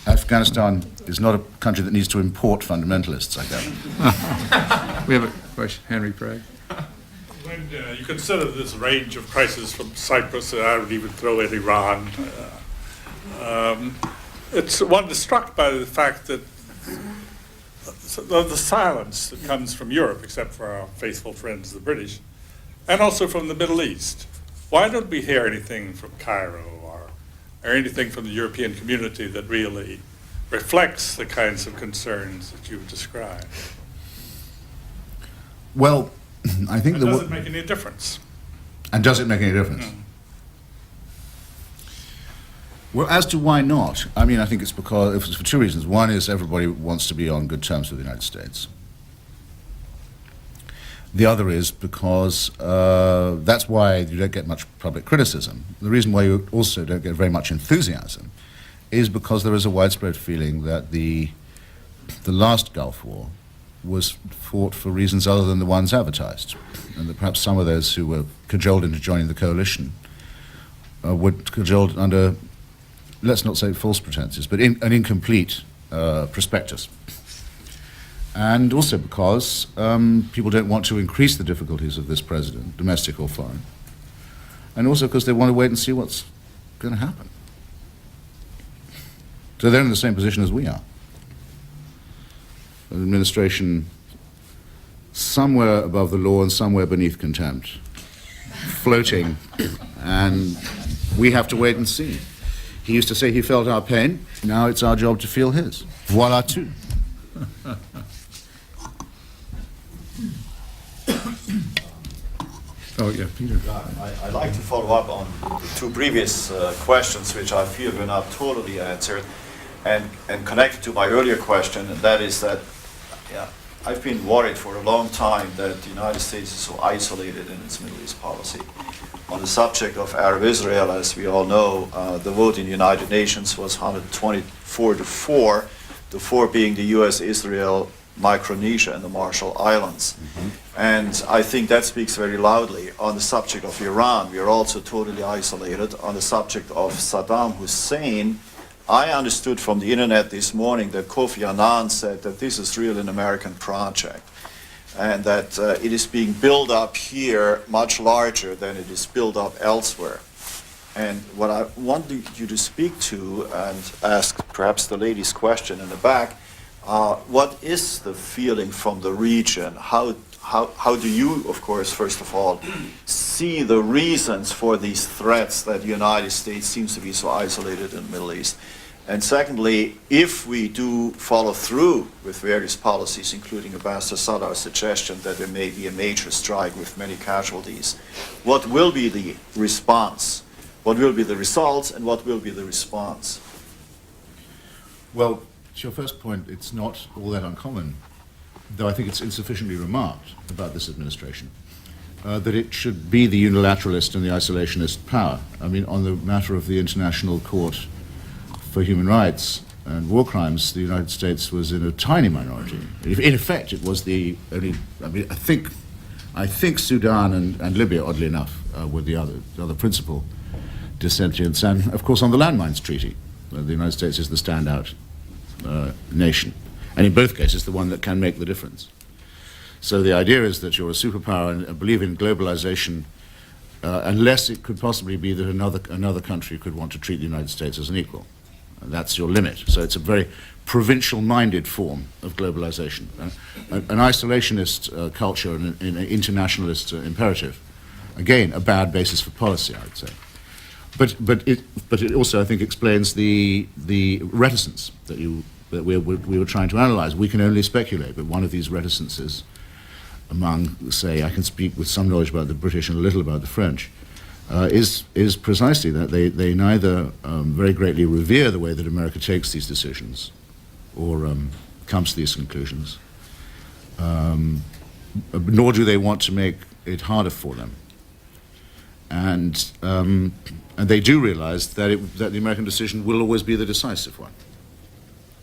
Afghanistan is not a country that needs to import fundamentalists, I gather. We have a question, Henry Craig. When you consider this range of crises from Cyprus, I would even throw in Iran, one is struck by the fact that the silence that comes from Europe, except for our faithful friends, the British, and also from the Middle East. Why don't we hear anything from Cairo or anything from the European community that really reflects the kinds of concerns that you've described? Well, I think does it make any difference? And does it make any difference? Well, as to why not, I mean, I think it's because it's for two reasons. One is everybody wants to be on good terms with the United States. The other is because that's why you don't get much public criticism. The reason why you also don't get very much enthusiasm is because there is a widespread feeling that the last Gulf War was fought for reasons other than the ones advertised, and that perhaps some of those who were cajoled into joining the coalition were cajoled under, let's not say false pretenses, but an incomplete prospectus. And also because people don't want to increase the difficulties of this president, domestic or foreign, and also because they want to wait and see what's going to happen. So they're in the same position as we are. An administration somewhere above the law and somewhere beneath contempt, floating, and we have to wait and see. He used to say he felt our pain, now it's our job to feel his. Voila tout. Oh, yeah, Peter. I'd like to follow up on the two previous questions, which I feel were not totally answered, and connected to my earlier question, and that is that I've been worried for a long time that the United States is so isolated in its Middle East policy. On the subject of Arab-Israel, as we all know, the vote in the United Nations was 124-4, the 4 being the U.S., Israel, Micronesia, and the Marshall Islands. And I think that speaks very loudly. On the subject of Iran, we are also totally isolated. On the subject of Saddam Hussein, I understood from the internet this morning that Kofi Annan said that this is really an American project, and that it is being built up here much larger than it is built up elsewhere. And what I want you to speak to and ask perhaps the lady's question in the back, what is the feeling from the region? How do you, of course, first of all, see the reasons for these threats that the United States seems to be so isolated in the Middle East? And secondly, if we do follow through with various policies, including Ambassador Sadar's suggestion that there may be a major strike with many casualties, what will be the response? What will be the results, and what will be the response? Well, to your first point, it's not all that uncommon, though I think it's insufficiently remarked about this administration, that it should be the unilateralist and the isolationist power. I mean, on the matter of the International Court for Human Rights and War Crimes, the United States was in a tiny minority. In effect, it was the only, I mean, I think Sudan and Libya, oddly enough, were the other principal dissentients, and of course on the Landmines Treaty, where the United States is the standout nation, and in both cases the one that can make the difference. So the idea is that you're a superpower and believe in globalization unless it could possibly be that another country could want to treat the United States as an equal. And that's your limit. So it's a very provincial-minded form of globalization. An isolationist culture and an internationalist imperative. Again, a bad basis for policy, I would say. But it also, I think, explains the reticence that we were trying to analyze. We can only speculate, but one of these reticences among, say, I can speak with some knowledge about the British and a little about the French, is precisely that they neither very greatly revere the way that America takes these decisions or comes to these conclusions, nor do they want to make it harder for them. And they do realize that the American decision will always be the decisive one.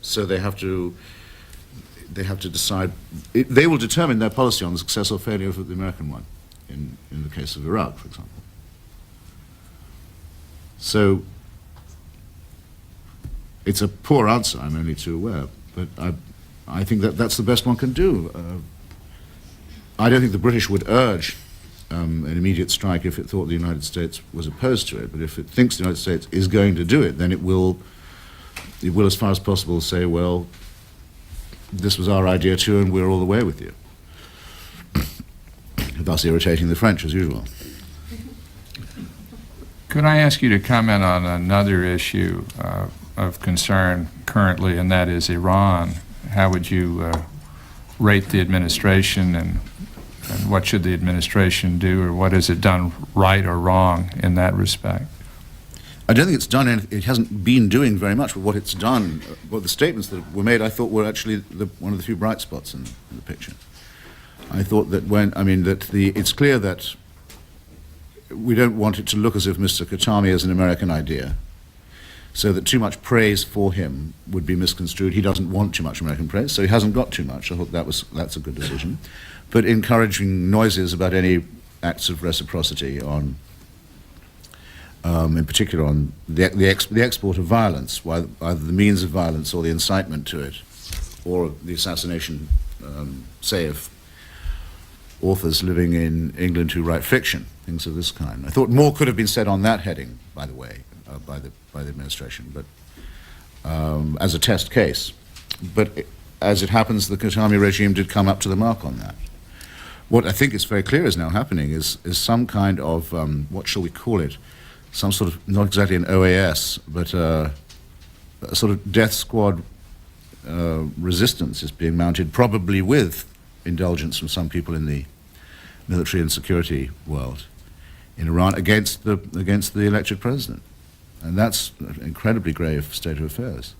So they have to decide. They will determine their policy on the success or failure of the American one, in the case of Iraq, for example. So it's a poor answer, I'm only too aware, but I think that's the best one can do. I don't think the British would urge an immediate strike if it thought the United States was opposed to it, but if it thinks the United States is going to do it, then it will as far as possible say, well, this was our idea too, and we're all the way with you. Thus irritating the French, as usual. Could I ask you to comment on another issue of concern currently, and that is Iran? How would you rate the administration, and what should the administration do, or what has it done right or wrong in that respect? I don't think it's done anything. It hasn't been doing very much, but what it's done, well, the statements that were made, I thought were actually one of the few bright spots in the picture. I thought that it's clear that we don't want it to look as if Mr. Khatami is an American idea, so that too much praise for him would be misconstrued. He doesn't want too much American praise, so he hasn't got too much. I thought that's a good decision. But encouraging noises about any acts of reciprocity in particular on the export of violence, either the means of violence or the incitement to it, or the assassination, say, of authors living in England who write fiction, things of this kind. I thought more could have been said on that heading, by the way, by the administration, but as a test case. But as it happens, the Khatami regime did come up to the mark on that. What I think is very clear is now happening is some kind of, what shall we call it, some sort of, not exactly an OAS, but a sort of death squad resistance is being mounted, probably with indulgence from some people in the military and security world in Iran against the elected president. And that's an incredibly grave state of affairs.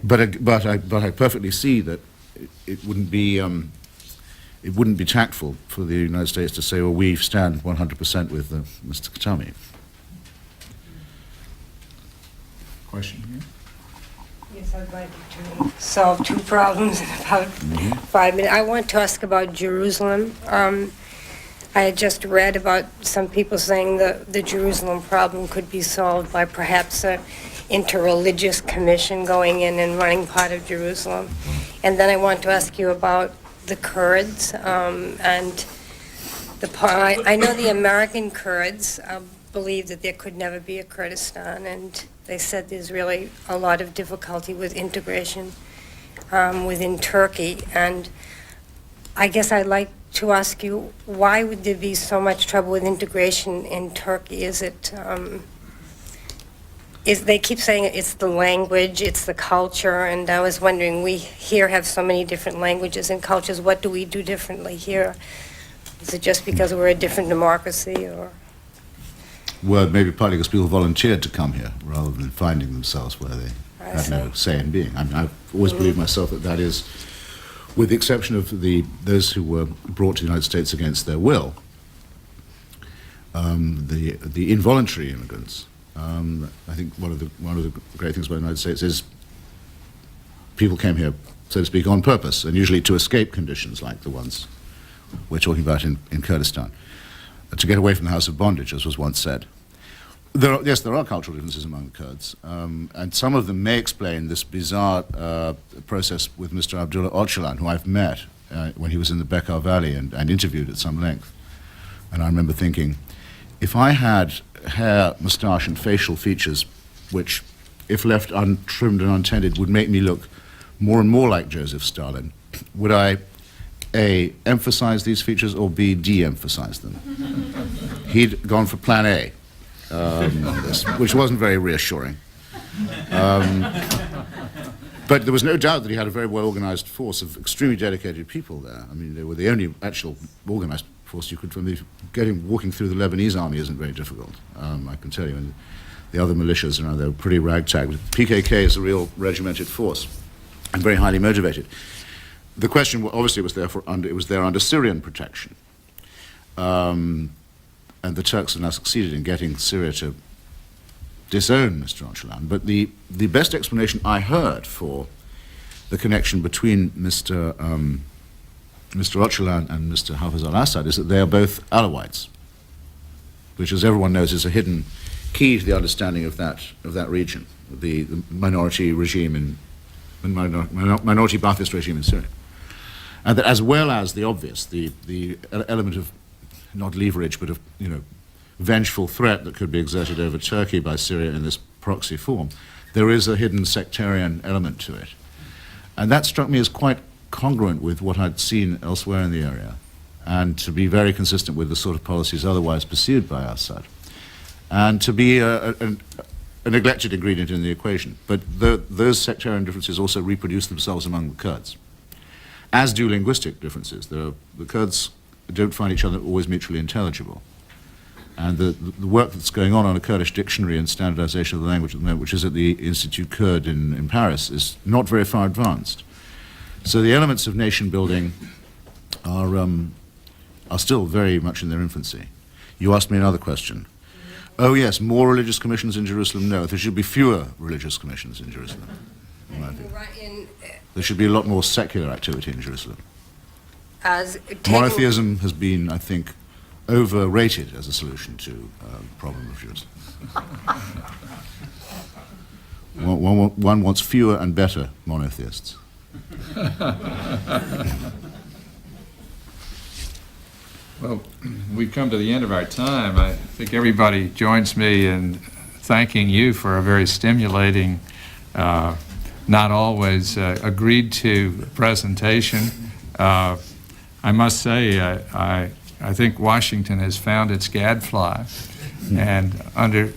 But I perfectly see that it wouldn't be tactful for the United States to say, well, we stand 100% with Mr. Khatami. Question here? Yes, I'd like to solve two problems in about 5 minutes. I want to ask about Jerusalem. I had just read about some people saying the Jerusalem problem could be solved by perhaps an interreligious commission going in and running part of Jerusalem. And then I want to ask you about the Kurds, and I know the American Kurds believe that there could never be a Kurdistan, and they said there's really a lot of difficulty with integration within Turkey. And I guess I'd like to ask you, why would there be so much trouble with integration in Turkey? Is it, they keep saying it's the language, it's the culture, and I was wondering, we here have so many different languages and cultures. What do we do differently here? Is it just because we're a different democracy, or? Well, maybe partly because people volunteered to come here rather than finding themselves where they had no say in being. I've always believed myself that is, with the exception of those who were brought to the United States against their will, the involuntary immigrants. I think one of the great things about the United States is people came here, so to speak, on purpose, and usually to escape conditions like the ones we're talking about in Kurdistan, to get away from the house of bondage, as was once said. Yes, there are cultural differences among the Kurds, and some of them may explain this bizarre process with Mr. Abdullah Öcalan, who I've met when he was in the Bekaa Valley and interviewed at some length. And I remember thinking, if I had hair, moustache, and facial features which, if left untrimmed and untended, would make me look more and more like Joseph Stalin, would I, A, emphasize these features, or B, de-emphasize them? He'd gone for plan A. Which wasn't very reassuring. But there was no doubt that he had a very well-organized force of extremely dedicated people there. I mean, they were the only actual organized force you could, walking through the Lebanese army isn't very difficult, I can tell you. And the other militias, they were pretty ragtag. PKK is a real regimented force and very highly motivated. The question, obviously, was there under Syrian protection. And the Turks have now succeeded in getting Syria to disown Mr. Öcalan. But the best explanation I heard for the connection between Mr. Öcalan and Mr. Hafez al-Assad is that they are both Alawites, which, as everyone knows, is a hidden key to the understanding of that region, the minority regime minority Ba'athist regime in Syria. And that, as well as the obvious, the element of not leverage, but of vengeful threat that could be exerted over Turkey by Syria in this proxy form, there is a hidden sectarian element to it. And that struck me as quite congruent with what I'd seen elsewhere in the area, and to be very consistent with the sort of policies otherwise pursued by Assad, and to be a neglected ingredient in the equation. But those sectarian differences also reproduce themselves among the Kurds, as do linguistic differences. The Kurds don't find each other always mutually intelligible. And the work that's going on a Kurdish dictionary and standardization of the language at the moment, which is at the Institut Kurd in Paris, is not very far advanced. So the elements of nation building are still very much in their infancy. You asked me another question. Oh yes, more religious commissions in Jerusalem? No, there should be fewer religious commissions in Jerusalem. In my view. There should be a lot more secular activity in Jerusalem. Monotheism has been, I think, overrated as a solution to the problem of Jerusalem. One wants fewer and better monotheists. Well, we've come to the end of our time. I think everybody joins me in thanking you for a very stimulating, not always agreed to presentation. I must say, I think Washington has found its gadfly, and under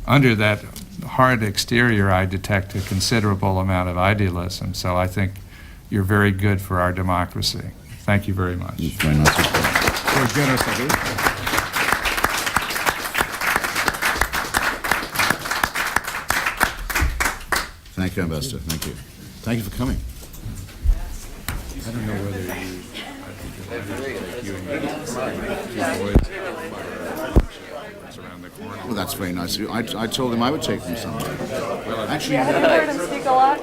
that hard exterior, I detect a considerable amount of idealism. So I think you're very good for our democracy. Thank you very much. Very nice. Very generous of you. Thank you, Ambassador. Thank you. Thank you for coming. I don't know whether Well, that's very nice of you. I told him I would take them somewhere. Actually, heard him speak a lot?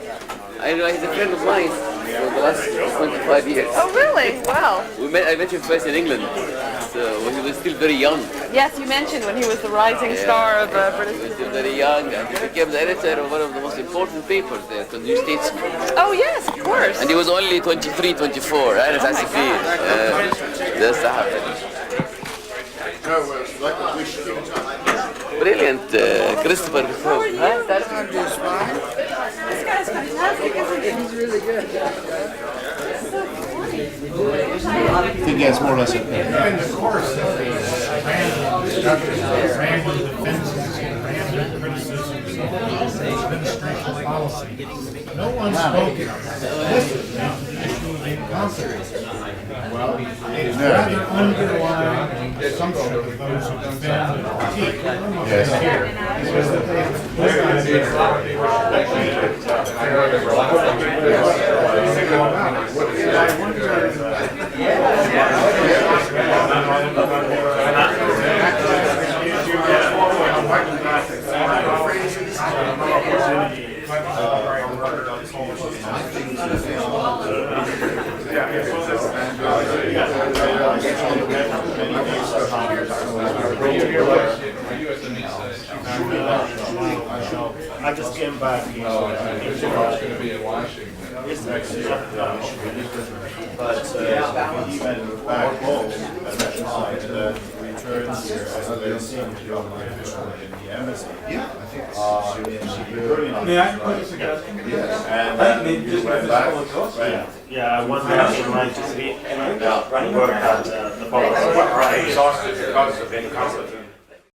I know he's a friend of mine for the last 25 years. Oh, really? Wow. I met him twice in England, when he was still very young. Yes, you mentioned when he was the rising star of British. He was still very young, and he became the editor of one of the most important papers there, the New Statesman. Oh, yes, of course. And he was only 23, 24. And that's a fear. That's the happened. Brilliant, Christopher. Huh? This guy's fantastic, isn't he? He's really good. I think that's more or less it. In the course of the rambling defenses and criticisms of administration policy, no one spoke explicitly in confidence. Well, it's rather underlying assumption of those who defend the critique. Is that they I just came back. Oh, I was going to be in Washington. But he went back home and tried to return here as they seem to be on my official in the embassy. Yeah, I think May I put a suggestion? Yes. And then he went back. Right. Yeah, I was actually like to see work at the policy. Exhausted because of incompetent.